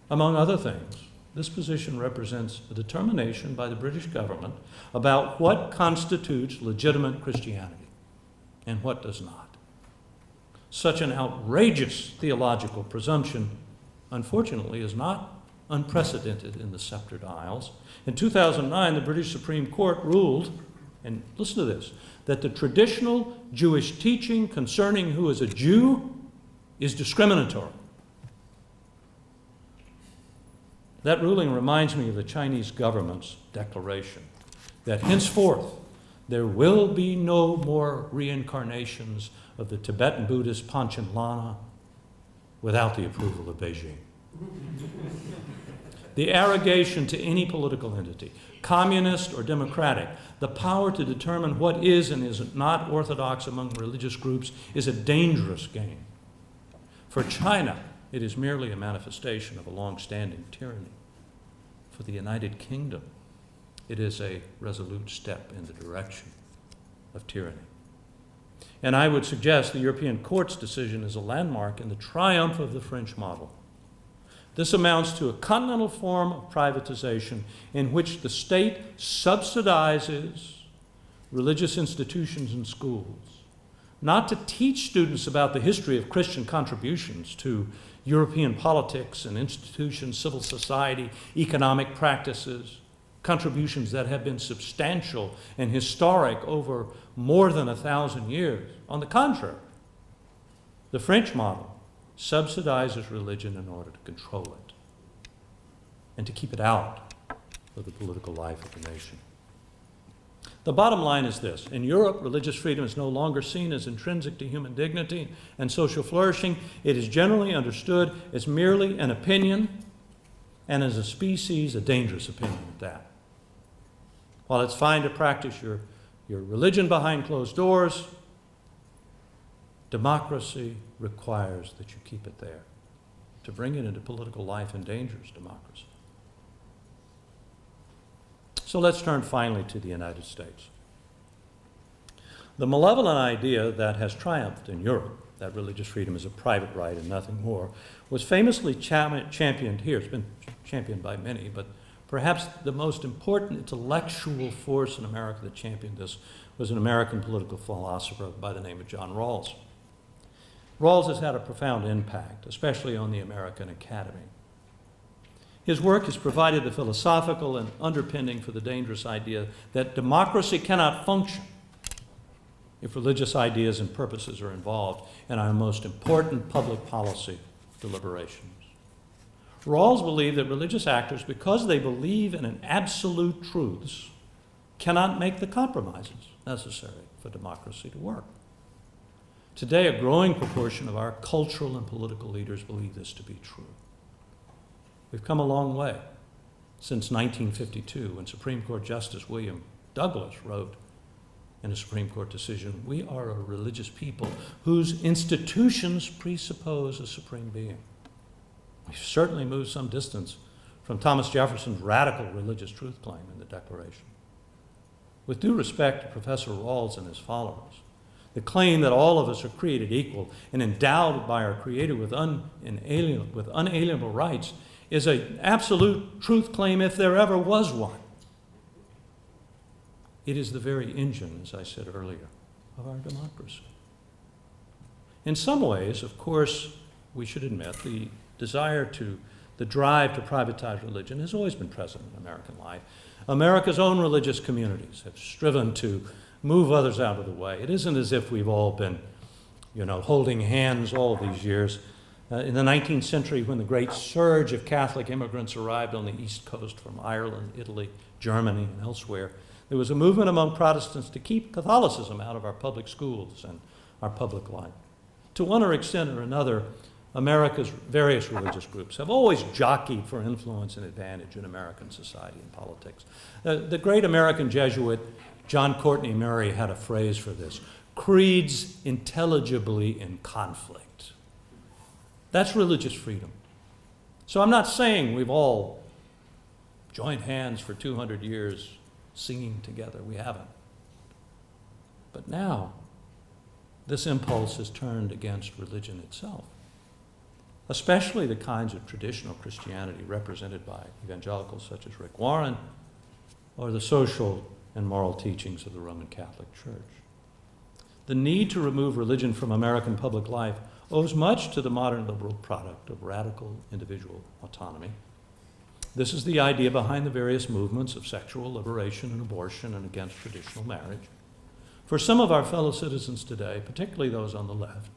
Among other things, this position represents a determination by the British government about what constitutes legitimate Christianity and what does not. Such an outrageous theological presumption unfortunately, is not unprecedented in the sceptred Isles. In 2009, the British Supreme Court ruled, and listen to this, that the traditional Jewish teaching concerning who is a Jew is discriminatory. That ruling reminds me of the Chinese government's declaration that henceforth there will be no more reincarnations of the Tibetan Buddhist Panchen Lama without the approval of Beijing. The arrogation to any political entity, communist or democratic, the power to determine what is and is not orthodox among religious groups is a dangerous game. For China, it is merely a manifestation of a long-standing tyranny. For the United Kingdom, it is a resolute step in the direction of tyranny. And I would suggest the European Court's decision is a landmark in the triumph of the French model. This amounts to a continental form of privatization in which the state subsidizes religious institutions and schools, not to teach students about the history of Christian contributions to European politics and institutions, civil society, economic practices, contributions that have been substantial and historic over more than 1,000 years. On the contrary, the French model subsidizes religion in order to control it and to keep it out of the political life of the nation. The bottom line is this. In Europe, religious freedom is no longer seen as intrinsic to human dignity and social flourishing. It is generally understood as merely an opinion, and as a species, a dangerous opinion at that. While it's fine to practice your religion behind closed doors, democracy requires that you keep it there. To bring it into political life endangers democracy. So let's turn finally to the United States. The malevolent idea that has triumphed in Europe, that religious freedom is a private right and nothing more, was famously championed here. It's been championed by many, but perhaps the most important intellectual force in America that championed this was an American political philosopher by the name of John Rawls. Rawls has had a profound impact, especially on the American Academy. His work has provided the philosophical and underpinning for the dangerous idea that democracy cannot function if religious ideas and purposes are involved in our most important public policy deliberations. Rawls believed that religious actors, because they believe in an absolute truths, cannot make the compromises necessary for democracy to work. Today, a growing proportion of our cultural and political leaders believe this to be true. We've come a long way since 1952, when Supreme Court Justice William Douglas wrote in a Supreme Court decision, "We are a religious people whose institutions presuppose a supreme being." We've certainly moved some distance from Thomas Jefferson's radical religious truth claim in the Declaration. With due respect to Professor Rawls and his followers, the claim that all of us are created equal and endowed by our Creator with unalienable rights is an absolute truth claim if there ever was one. It is the very engine, as I said earlier, of our democracy. In some ways, of course, we should admit the drive to privatize religion has always been present in American life. America's own religious communities have striven to move others out of the way. It isn't as if we've all been, holding hands all these years. In the 19th century, when the great surge of Catholic immigrants arrived on the East Coast from Ireland, Italy, Germany, and elsewhere, there was a movement among Protestants to keep Catholicism out of our public schools and our public life. To one extent or another, America's various religious groups have always jockeyed for influence and advantage in American society and politics. The great American Jesuit John Courtney Murray had a phrase for this: creeds intelligibly in conflict. That's religious freedom. So I'm not saying we've all joined hands for 200 years singing together. We haven't. But now, this impulse has turned against religion itself, especially the kinds of traditional Christianity represented by evangelicals such as Rick Warren, or the social and moral teachings of the Roman Catholic Church. The need to remove religion from American public life owes much to the modern liberal product of radical individual autonomy. This is the idea behind the various movements of sexual liberation and abortion and against traditional marriage. For some of our fellow citizens today, particularly those on the left,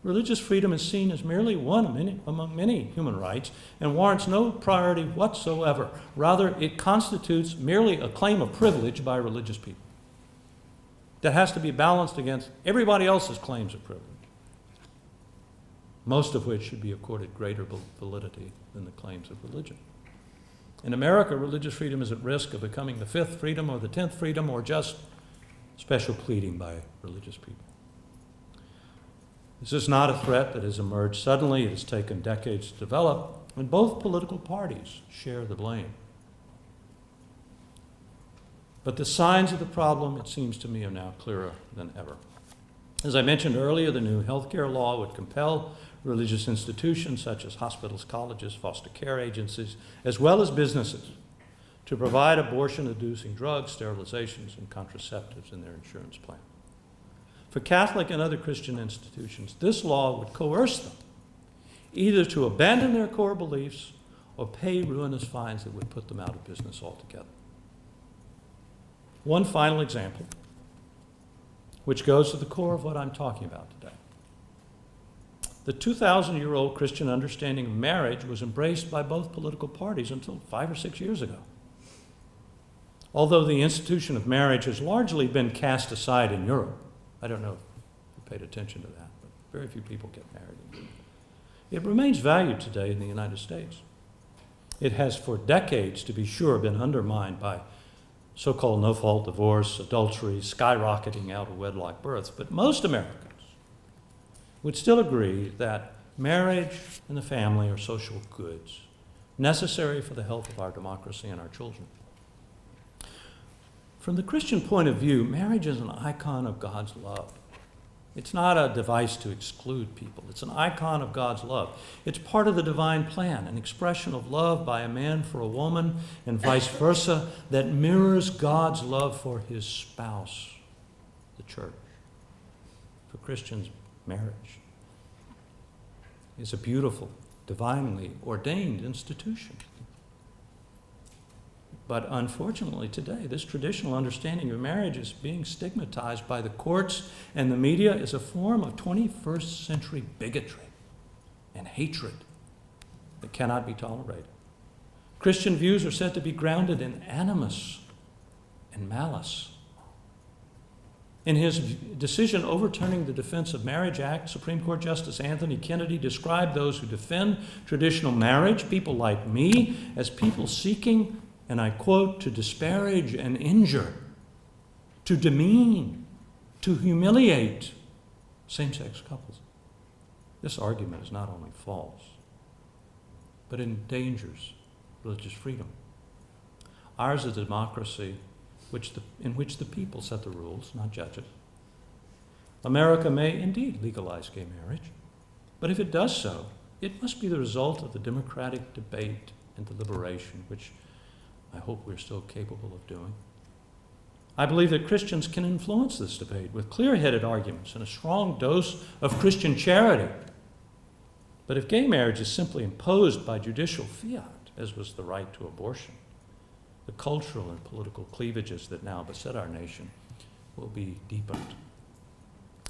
religious freedom is seen as merely one among many human rights and warrants no priority whatsoever. Rather, it constitutes merely a claim of privilege by religious people that has to be balanced against everybody else's claims of privilege, most of which should be accorded greater validity than the claims of religion. In America, religious freedom is at risk of becoming the 5th freedom or the 10th freedom or just special pleading by religious people. This is not a threat that has emerged suddenly. It has taken decades to develop, and both political parties share the blame. But the signs of the problem, it seems to me, are now clearer than ever. As I mentioned earlier, the new healthcare law would compel religious institutions such as hospitals, colleges, foster care agencies, as well as businesses, to provide abortion-inducing drugs, sterilizations, and contraceptives in their insurance plan. For Catholic and other Christian institutions, this law would coerce them either to abandon their core beliefs or pay ruinous fines that would put them out of business altogether. One final example, which goes to the core of what I'm talking about today. The 2,000-year-old Christian understanding of marriage was embraced by both political parties until 5 or 6 years ago. Although the institution of marriage has largely been cast aside in Europe, I don't know if you paid attention to that, but very few people get married in Europe. It remains valued today in the United States. It has for decades, to be sure, been undermined by so-called no-fault divorce, adultery, skyrocketing out-of-wedlock births, but most Americans would still agree that marriage and the family are social goods, necessary for the health of our democracy and our children. From the Christian point of view, marriage is an icon of God's love. It's not a device to exclude people. It's an icon of God's love. It's part of the divine plan, an expression of love by a man for a woman and vice versa that mirrors God's love for his spouse, the church. For Christians, marriage is a beautiful, divinely ordained institution. But unfortunately today, this traditional understanding of marriage is being stigmatized by the courts and the media as a form of 21st century bigotry and hatred that cannot be tolerated. Christian views are said to be grounded in animus and malice. In his decision overturning the Defense of Marriage Act, Supreme Court Justice Anthony Kennedy described those who defend traditional marriage, people like me, as people seeking, and I quote, to disparage and injure, to demean, to humiliate same-sex couples. This argument is not only false, but endangers religious freedom. Ours is a democracy in which the people set the rules, not judges. America may indeed legalize gay marriage, but if it does so, it must be the result of the democratic debate and deliberation, which I hope we're still capable of doing. I believe that Christians can influence this debate with clear-headed arguments and a strong dose of Christian charity. But if gay marriage is simply imposed by judicial fiat, as was the right to abortion, the cultural and political cleavages that now beset our nation will be deepened.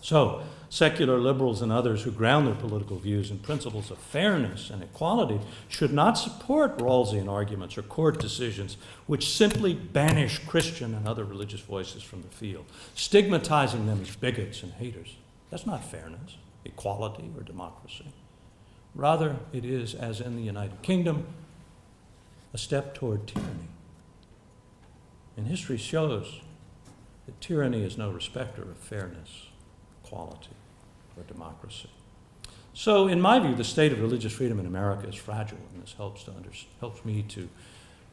So, secular liberals and others who ground their political views in principles of fairness and equality should not support Rawlsian arguments or court decisions which simply banish Christian and other religious voices from the field, stigmatizing them as bigots and haters. That's not fairness, equality, or democracy. Rather, it is, as in the United Kingdom, a step toward tyranny. And history shows that tyranny is no respecter of fairness, equality, or democracy. So, in my view, the state of religious freedom in America is fragile, and this helps me to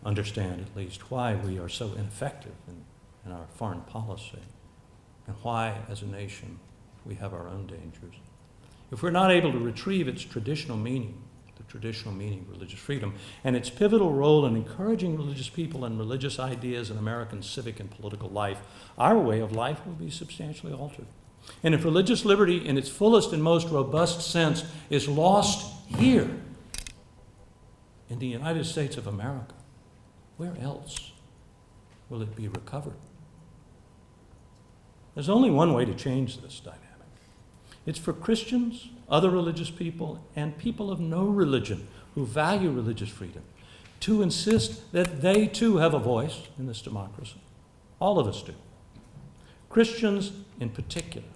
understand at least why we are so ineffective in our foreign policy, and why, as a nation, we have our own dangers. If we're not able to retrieve its traditional meaning, the traditional meaning of religious freedom, and its pivotal role in encouraging religious people and religious ideas in American civic and political life, our way of life will be substantially altered. And if religious liberty in its fullest and most robust sense is lost here in the United States of America, where else will it be recovered? There's only one way to change this dynamic. It's for Christians, other religious people, and people of no religion who value religious freedom to insist that they too have a voice in this democracy. All of us do. Christians in particular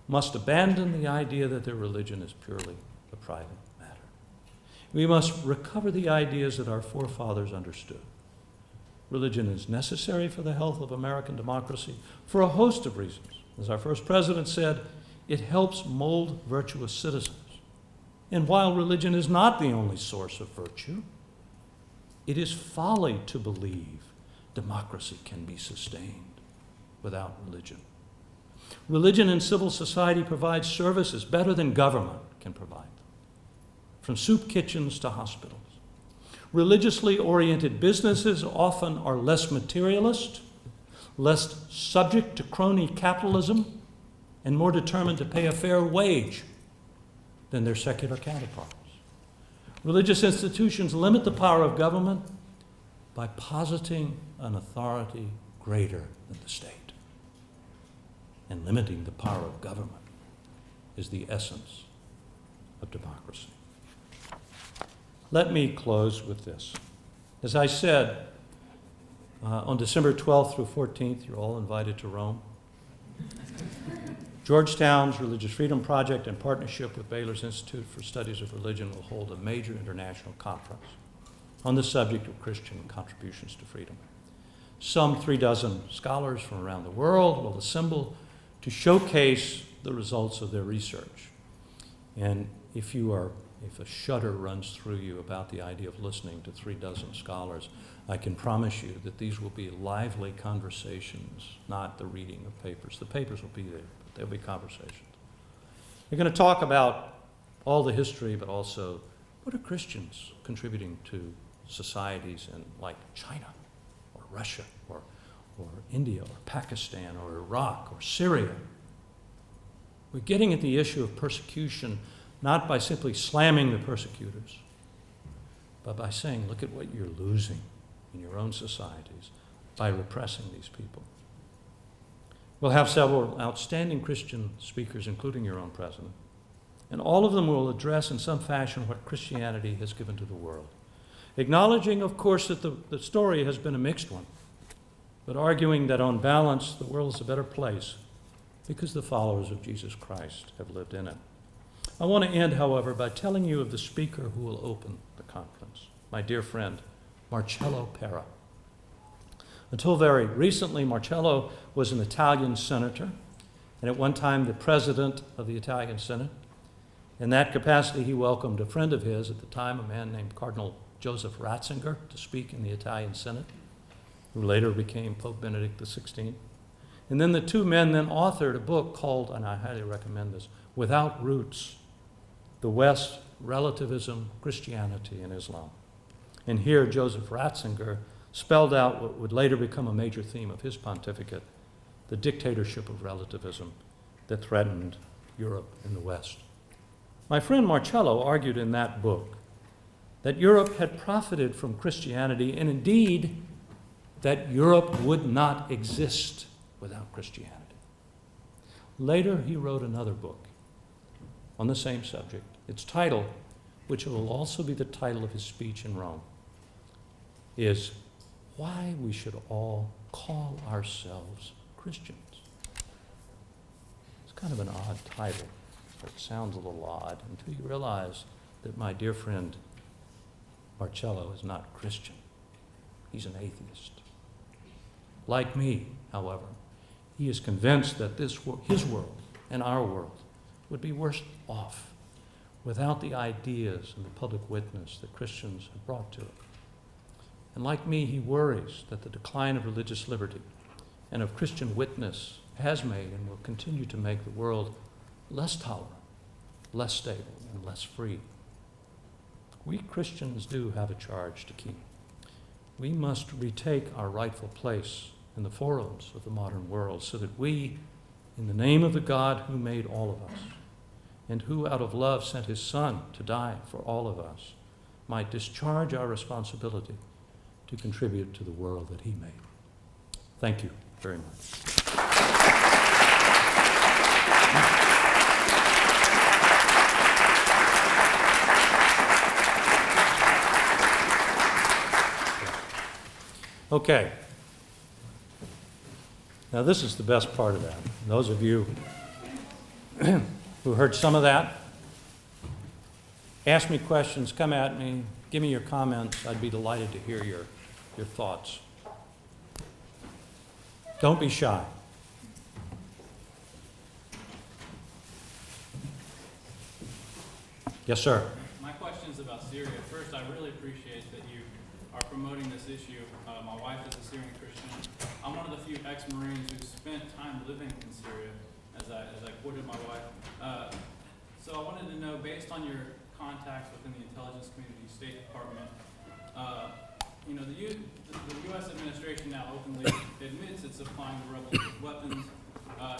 must abandon the idea that their religion is purely a private matter. We must recover the ideas that our forefathers understood. Religion is necessary for the health of American democracy for a host of reasons. As our first president said, it helps mold virtuous citizens. And while religion is not the only source of virtue, it is folly to believe democracy can be sustained without religion. Religion and civil society provide services better than government can provide them, from soup kitchens to hospitals. Religiously oriented businesses often are less materialist, less subject to crony capitalism, and more determined to pay a fair wage than their secular counterparts. Religious institutions limit the power of government by positing an authority greater than the state. And limiting the power of government is the essence of democracy. Let me close with this. As I said, on December 12th through 14th, you're all invited to Rome. Georgetown's Religious Freedom Project, in partnership with Baylor's Institute for Studies of Religion, will hold a major international conference on the subject of Christian contributions to freedom. Some 36 scholars from around the world will assemble to showcase the results of their research. And if a shudder runs through you about the idea of listening to 36 scholars, I can promise you that these will be lively conversations, not the reading of papers. The papers will be there, but there'll be conversations. They're going to talk about all the history, but also what are Christians contributing to societies in like China or Russia or India or Pakistan or Iraq or Syria. We're getting at the issue of persecution not by simply slamming the persecutors, but by saying, look at what you're losing in your own societies by repressing these people. We'll have several outstanding Christian speakers, including your own president, and all of them will address in some fashion what Christianity has given to the world, acknowledging, of course, that the story has been a mixed one, but arguing that on balance, the world is a better place because the followers of Jesus Christ have lived in it. I want to end, however, by telling you of the speaker who will open the conference, my dear friend, Marcello Pera. Until very recently, Marcello was an Italian senator, and at one time the president of the Italian Senate. In that capacity, he welcomed a friend of his at the time, a man named Cardinal Joseph Ratzinger, to speak in the Italian Senate, who later became Pope Benedict XVI. And then the two men then authored a book called, and I highly recommend this, Without Roots, The West, Relativism, Christianity, and Islam. And here Joseph Ratzinger spelled out what would later become a major theme of his pontificate, the dictatorship of relativism that threatened Europe and the West. My friend Marcello argued in that book that Europe had profited from Christianity, and indeed that Europe would not exist without Christianity. Later, he wrote another book on the same subject. Its title, which will also be the title of his speech in Rome, is Why We Should All Call Ourselves Christians. It's kind of an odd title. It sounds a little odd until you realize that my dear friend Marcello is not Christian. He's an atheist. Like me, however, he is convinced that his world and our world would be worse off without the ideas and the public witness that Christians have brought to it. And like me, he worries that the decline of religious liberty and of Christian witness has made and will continue to make the world less tolerant, less stable, and less free. We Christians do have a charge to keep. We must retake our rightful place in the forums of the modern world so that we in the name of the God who made all of us, and who out of love sent his Son to die for all of us, might discharge our responsibility to contribute to the world that he made. Thank you very much. Okay. Now this is the best part of that. Those of you who heard some of that, ask me questions, come at me, give me your comments. I'd be delighted to hear your thoughts. Don't be shy. Yes, sir. My question is about Syria. First, I really appreciate that you are promoting this issue. My wife is a Syrian Christian. I'm one of the few ex-Marines who spent time living in Syria, as I quoted my wife. So I wanted to know, based on your contacts within the intelligence community, State Department, the U.S. administration now openly admits it's supplying the rebels with weapons.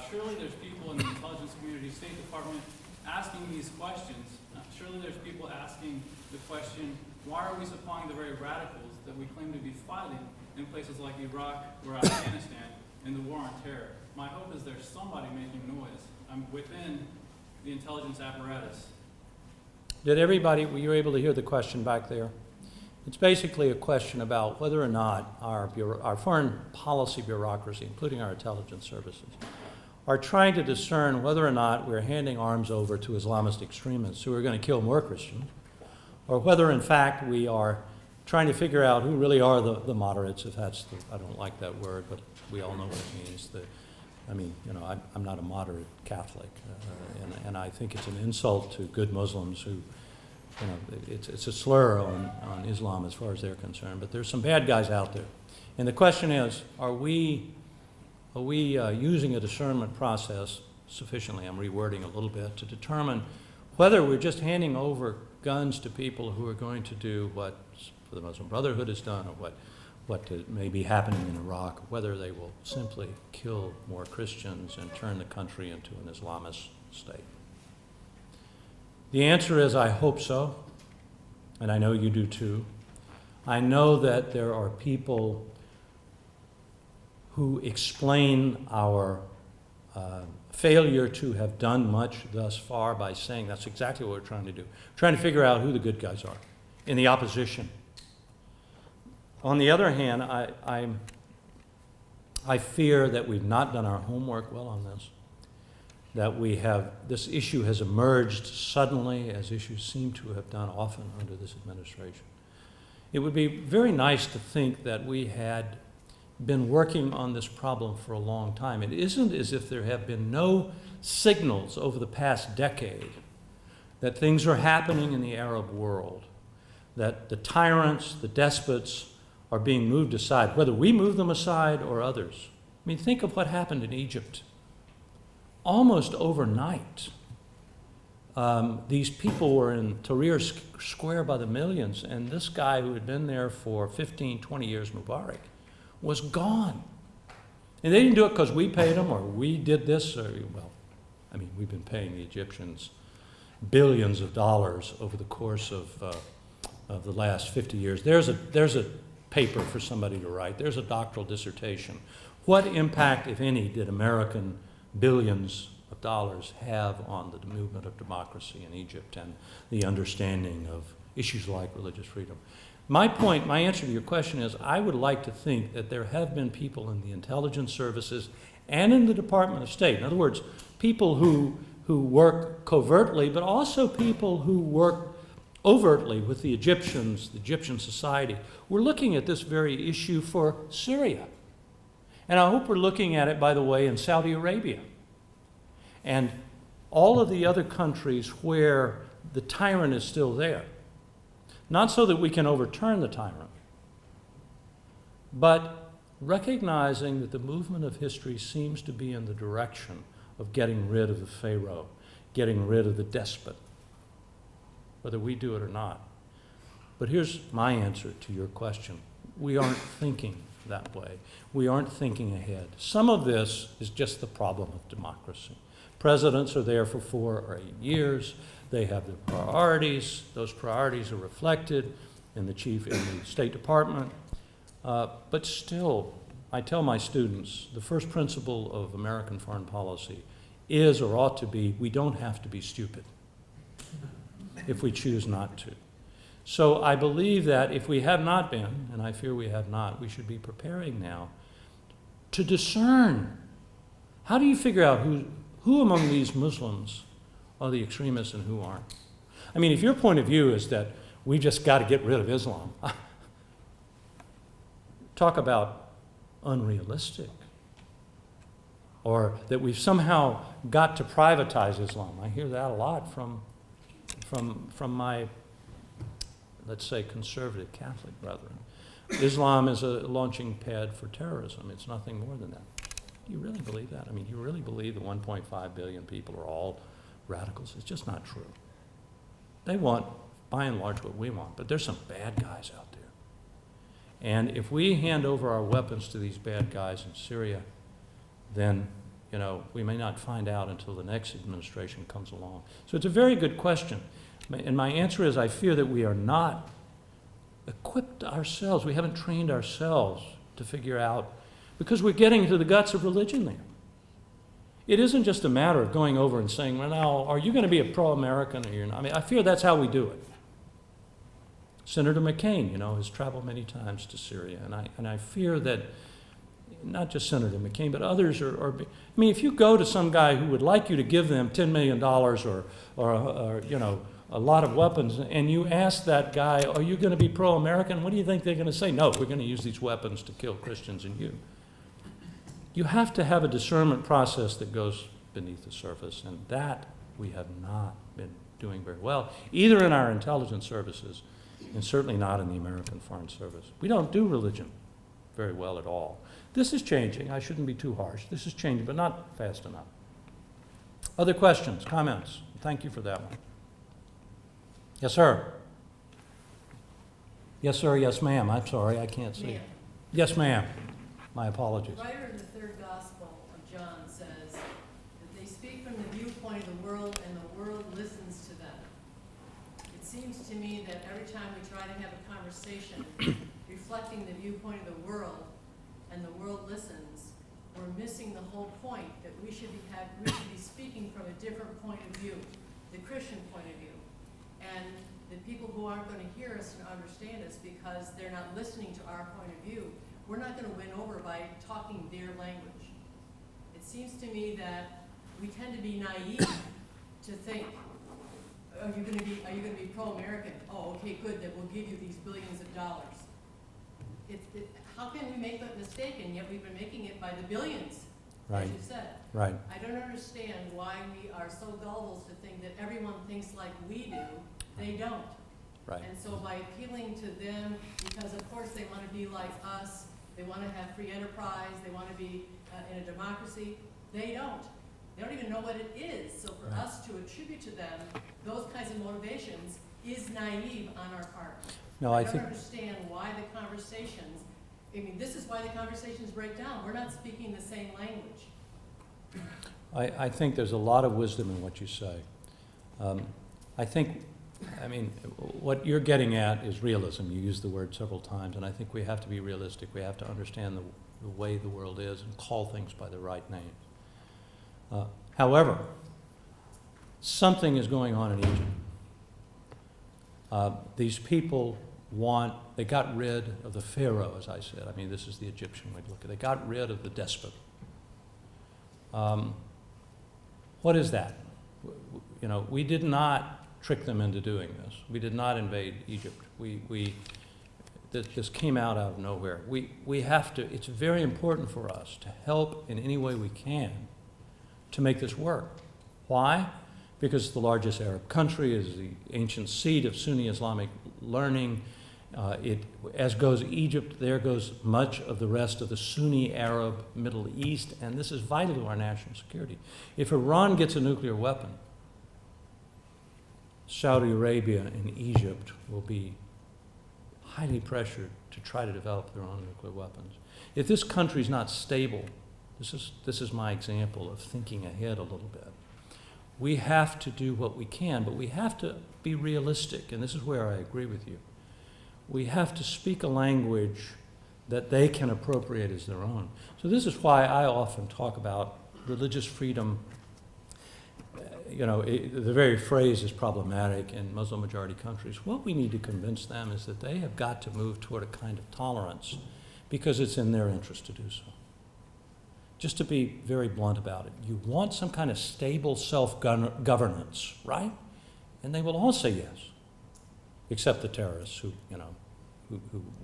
Surely there's people in the intelligence community, State Department, asking these questions. Surely there's people asking the question, why are we supplying the very radicals that we claim to be fighting in places like Iraq or Afghanistan in the war on terror? My hope is there's somebody making noise within the intelligence apparatus. Did everybody, were you able to hear the question back there? It's basically a question about whether or not our foreign policy bureaucracy, including our intelligence services, are trying to discern whether or not we're handing arms over to Islamist extremists who are going to kill more Christians, or whether in fact we are trying to figure out who really are the moderates, if that's I don't like that word, but we all know what it means. I'm not a moderate Catholic, and I think it's an insult to good Muslims who, it's a slur on Islam as far as they're concerned, but there's some bad guys out there. And the question is, are we using a discernment process sufficiently, I'm rewording a little bit, to determine whether we're just handing over guns to people who are going to do what the Muslim Brotherhood has done, or what may be happening in Iraq, whether they will simply kill more Christians and turn the country into an Islamist state. The answer is, I hope so, and I know you do too. I know that there are people who explain our failure to have done much thus far by saying that's exactly what we're trying to do. Trying to figure out who the good guys are in the opposition. On the other hand, I fear that we've not done our homework well on this, that this issue has emerged suddenly, as issues seem to have done often under this administration. It would be very nice to think that we had been working on this problem for a long time. It isn't as if there have been no signals over the past decade that things are happening in the Arab world, that the tyrants, the despots are being moved aside, whether we move them aside or others. I mean, think of what happened in Egypt. Almost overnight, these people were in Tahrir Square by the millions, and this guy who had been there for 15, 20 years, Mubarak, was gone. And they didn't do it because we paid them or we did this, we've been paying the Egyptians billions of dollars over the course of the last 50 years. There's a paper for somebody to write. There's a doctoral dissertation. What impact, if any, did American billions of dollars have on the movement of democracy in Egypt and the understanding of issues like religious freedom? My answer to your question is, I would like to think that there have been people in the intelligence services and in the Department of State, in other words, people who work covertly, but also people who work overtly with the Egyptians, the Egyptian society. We're looking at this very issue for Syria. And I hope we're looking at it, by the way, in Saudi Arabia and all of the other countries where the tyrant is still there. Not so that we can overturn the tyrant, but recognizing that the movement of history seems to be in the direction of getting rid of the Pharaoh, getting rid of the despot, whether we do it or not. But here's my answer to your question. We aren't thinking that way. We aren't thinking ahead. Some of this is just the problem of democracy. Presidents are there for 4 or 8 years. They have their priorities. Those priorities are reflected in the State Department. But still, I tell my students, the first principle of American foreign policy is, or ought to be, we don't have to be stupid if we choose not to. So I believe that if we have not been, and I fear we have not, we should be preparing now to discern. How do you figure out who among these Muslims are the extremists and who aren't? I mean, if your point of view is that we just got to get rid of Islam, talk about unrealistic. Or that we've somehow got to privatize Islam. I hear that a lot from my, let's say, conservative Catholic brethren. Islam is a launching pad for terrorism. It's nothing more than that. Do you really believe that? I mean, you really believe that 1.5 billion people are all radicals? It's just not true. They want, by and large, what we want, but there's some bad guys out there. And if we hand over our weapons to these bad guys in Syria, then, you know, we may not find out until the next administration comes along. So it's a very good question. And my answer is I fear that we are not equipped ourselves. We haven't trained ourselves to figure out, because we're getting to the guts of religion there. It isn't just a matter of going over and saying, well, now, are you going to be a pro-American or you're not? I mean, I fear that's how we do it. Senator McCain, you know, has traveled many times to Syria, and I fear that not just Senator McCain, but others are I mean, if you go to some guy who would like you to give them $10 million or you know, a lot of weapons, and you ask that guy, are you going to be pro-American? What do you think they're going to say? No, we're going to use these weapons to kill Christians and you. You have to have a discernment process that goes beneath the surface, and that we have not been doing very well, either in our intelligence services and certainly not in the American Foreign Service. We don't do religion very well at all. This is changing. I shouldn't be too harsh. This is changing, but not fast enough. Other questions, comments? Thank you for that one. Yes, sir. Yes, sir. Yes, ma'am. I'm sorry, I can't see. Yes, ma'am. My apologies. The writer in the third gospel of John says that they speak from the viewpoint of the world and the world listens to them. It seems to me that every time we try to have a conversation reflecting the viewpoint of the world and the world listens, we're missing the whole point that we should be speaking from a different point of view, the Christian point of view. And the people who aren't going to hear us and understand us because they're not listening to our point of view, we're not going to win over by talking their language. It seems to me that we tend to be naive to think, are you going to be pro-American? Oh, okay, good, then we'll give you these billions of dollars. How can we make that mistake, and yet we've been making it by the billions, Right. as you said. Right. I don't understand why we are so gullible to think that everyone thinks like we do. They don't. Right. And so by appealing to them, because of course they want to be like us, they want to have free enterprise, they want to be in a democracy, they don't. They don't even know what it is. So for Right. us to attribute to them those kinds of motivations is naive on our part. No, I I don't think, understand why the conversations, I mean, this is why the conversations break down. We're not speaking the same language. I think there's a lot of wisdom in what you say. I mean, what you're getting at is realism. You used the word several times, and I think we have to be realistic. We have to understand the way the world is and call things by the right names. However, something is going on in Egypt. These people they got rid of the Pharaoh, as I said. I mean, this is the Egyptian way to look at it. They got rid of the despot. What is that? You know, we did not trick them into doing this. We did not invade Egypt. This came out of nowhere. We have to, it's very important for us to help in any way we can to make this work. Why? Because it's the largest Arab country, is the ancient seat of Sunni Islamic learning. As goes Egypt, there goes much of the rest of the Sunni Arab Middle East, and this is vital to our national security. If Iran gets a nuclear weapon, Saudi Arabia and Egypt will be highly pressured to try to develop their own nuclear weapons. If this country's not stable, this is my example of thinking ahead a little bit. We have to do what we can, but we have to be realistic, and this is where I agree with you. We have to speak a language that they can appropriate as their own. So this is why I often talk about religious freedom. The very phrase is problematic in Muslim-majority countries. What we need to convince them is that they have got to move toward a kind of tolerance because it's in their interest to do so. Just to be very blunt about it, you want some kind of stable self-governance, right? And they will all say yes, except the terrorists who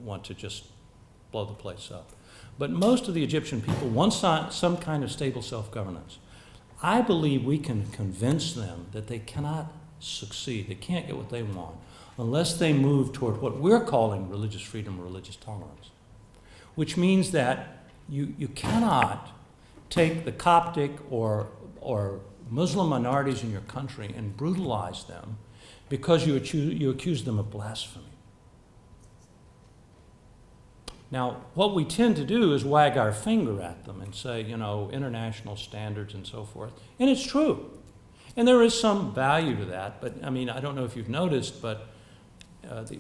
want to just blow the place up. But most of the Egyptian people want some kind of stable self-governance. I believe we can convince them that they cannot succeed, they can't get what they want, unless they move toward what we're calling religious freedom or religious tolerance, which means that you cannot take the Coptic or Muslim minorities in your country and brutalize them because you accuse them of blasphemy. Now, what we tend to do is wag our finger at them and say, international standards and so forth. And it's true. And there is some value to that. But, I don't know if you've noticed, but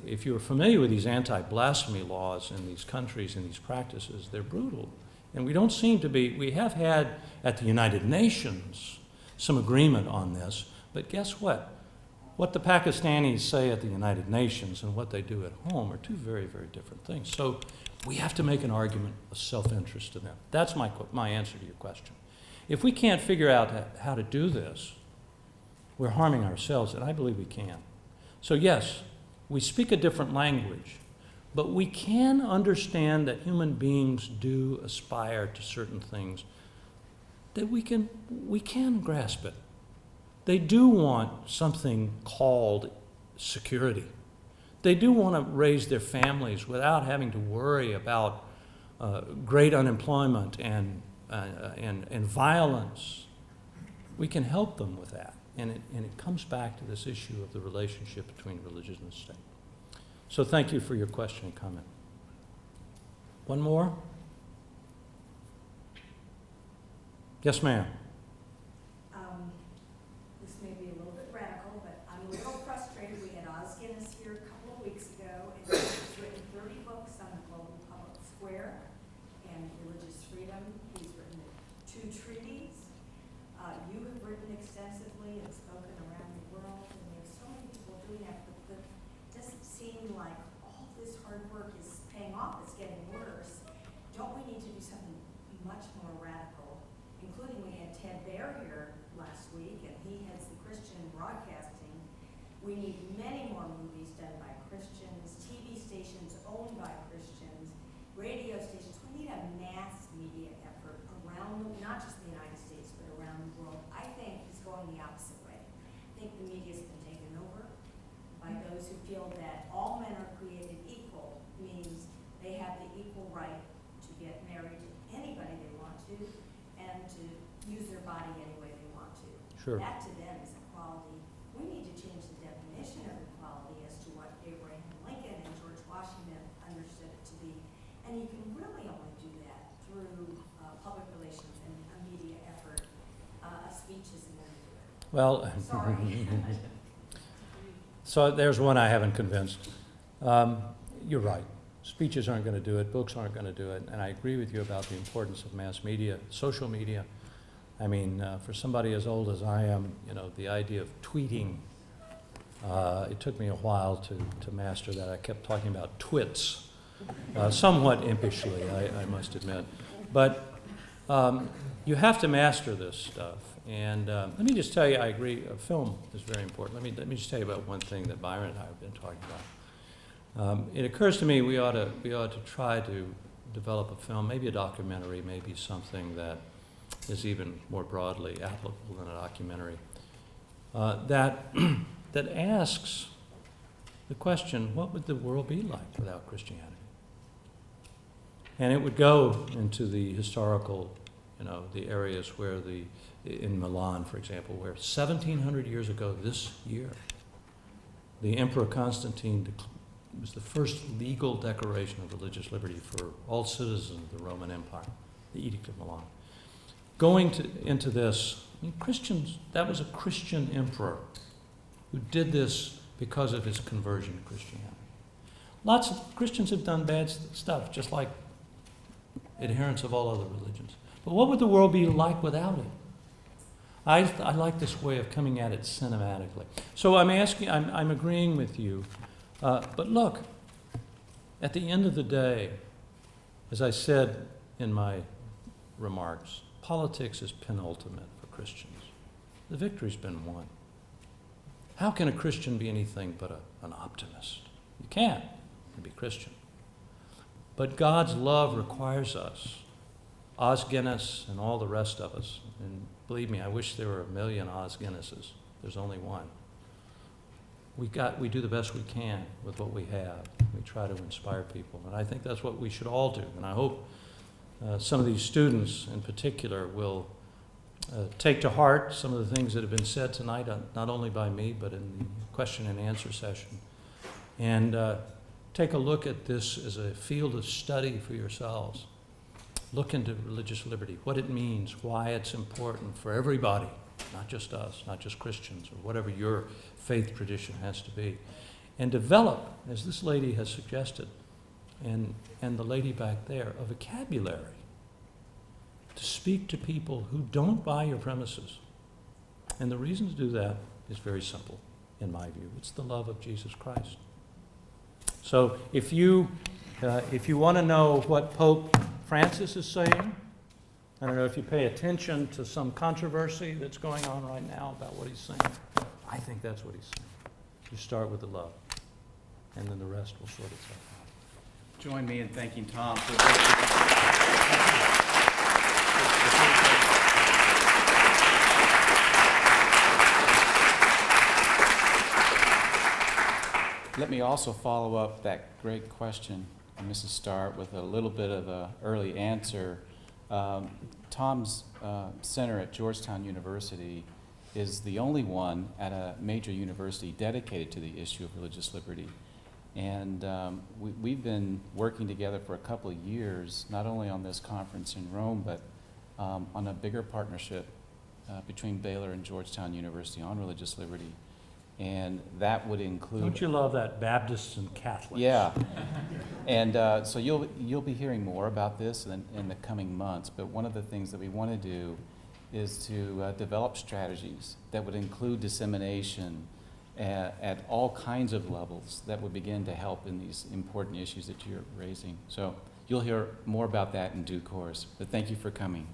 if you're familiar with these anti-blasphemy laws in these countries and these practices, they're brutal. And we don't seem to be, we have had at the United Nations some agreement on this. But guess what? What the Pakistanis say at the United Nations and what they do at home are two very, very different things. So we have to make an argument of self-interest to them. That's my answer to your question. If we can't figure out how to do this, we're harming ourselves, and I believe we can. So yes, we speak a different language, but we can understand that human beings do aspire to certain things, that we can grasp it. They do want something called security. They do want to raise their families without having to worry about great unemployment and violence. We can help them with that. And it comes back to this issue of the relationship between religion and state. So thank you for your question and comment. One more? Yes, ma'am. This may be a little bit radical, but I'm a little frustrated. We had Oz Guinness here a couple of weeks ago, and he's written 30 books on the global public square and religious freedom. He's written 2 treaties. You have written extensively and spoken around the world, and we have so many people doing that, but it doesn't seem like all this hard work is paying off. It's getting worse. Don't we need to do something much more radical, including we had Ted Baer here last week, and he heads the Christian broadcasting. We need many more movies done by Christians, TV stations owned by Christians, radio stations. We need a mass media effort around, not just the United States, but around the world. I think it's going the opposite way. I think the media's been taken over by those who feel that all men are created equal means they have the equal right to get married to anybody they want to and to use their body any way they want to. Sure. That to them is equality. We need to change the definition of equality as to what Abraham Lincoln and George Washington understood it to be. And you can really only do that through public relations and a media effort. A speech isn't going to do it. Well, Sorry. so there's one I haven't convinced. You're right. Speeches aren't going to do it. Books aren't going to do it. And I agree with you about the importance of mass media, social media. For somebody as old as I am, the idea of tweeting, it took me a while to master that. I kept talking about twits, somewhat impishly, I must admit. But you have to master this stuff. And let me just tell you, I agree, film is very important. Let me just tell you about one thing that Byron and I have been talking about. It occurs to me we ought to try to develop a film, maybe a documentary, maybe something that is even more broadly applicable than a documentary, that asks the question, what would the world be like without Christianity? And it would go into the historical, the areas where in Milan, for example, where 1,700 years ago this year, the Emperor Constantine It was the first legal declaration of religious liberty for all citizens of the Roman Empire, the Edict of Milan. Going into this, I mean, Christians, that was a Christian emperor who did this because of his conversion to Christianity. Lots of Christians have done bad stuff, just like adherents of all other religions. But what would the world be like without it? I like this way of coming at it cinematically. So I'm agreeing with you. But look, at the end of the day, as I said in my remarks, politics is penultimate for Christians. The victory's been won. How can a Christian be anything but an optimist? You can't be Christian. But God's love requires us, Os Guinness and all the rest of us, and believe me, I wish there were 1 million Os Guinnesses. There's only one. We do the best we can with what we have. We try to inspire people, and I think that's what we should all do. And I hope some of these students in particular will take to heart some of the things that have been said tonight, not only by me, but in the question and answer session. And take a look at this as a field of study for yourselves. Look into religious liberty, what it means, why it's important for everybody, not just us, not just Christians, or whatever your faith tradition has to be. And develop, as this lady has suggested, and the lady back there, a vocabulary to speak to people who don't buy your premises. And the reason to do that is very simple, in my view. It's the love of Jesus Christ. So if you want to know what Pope Francis is saying, I don't know if you pay attention to some controversy that's going on right now about what he's saying. I think that's what he's saying. You start with the love, and then the rest will sort itself out. Join me in thanking Tom for Let me also follow up that great question, Mrs. Starr, with a little bit of an early answer. Tom's center at Georgetown University is the only one at a major university dedicated to the issue of religious liberty. And we've been working together for a couple of years, not only on this conference in Rome, but on a bigger partnership between Baylor and Georgetown University on religious liberty. And that would include... Don't you love that, Baptists and Catholics? Yeah. And so you'll be hearing more about this in the coming months. But one of the things that we want to do is to develop strategies that would include dissemination at all kinds of levels that would begin to help in these important issues that you're raising. So you'll hear more about that in due course. But thank you for coming.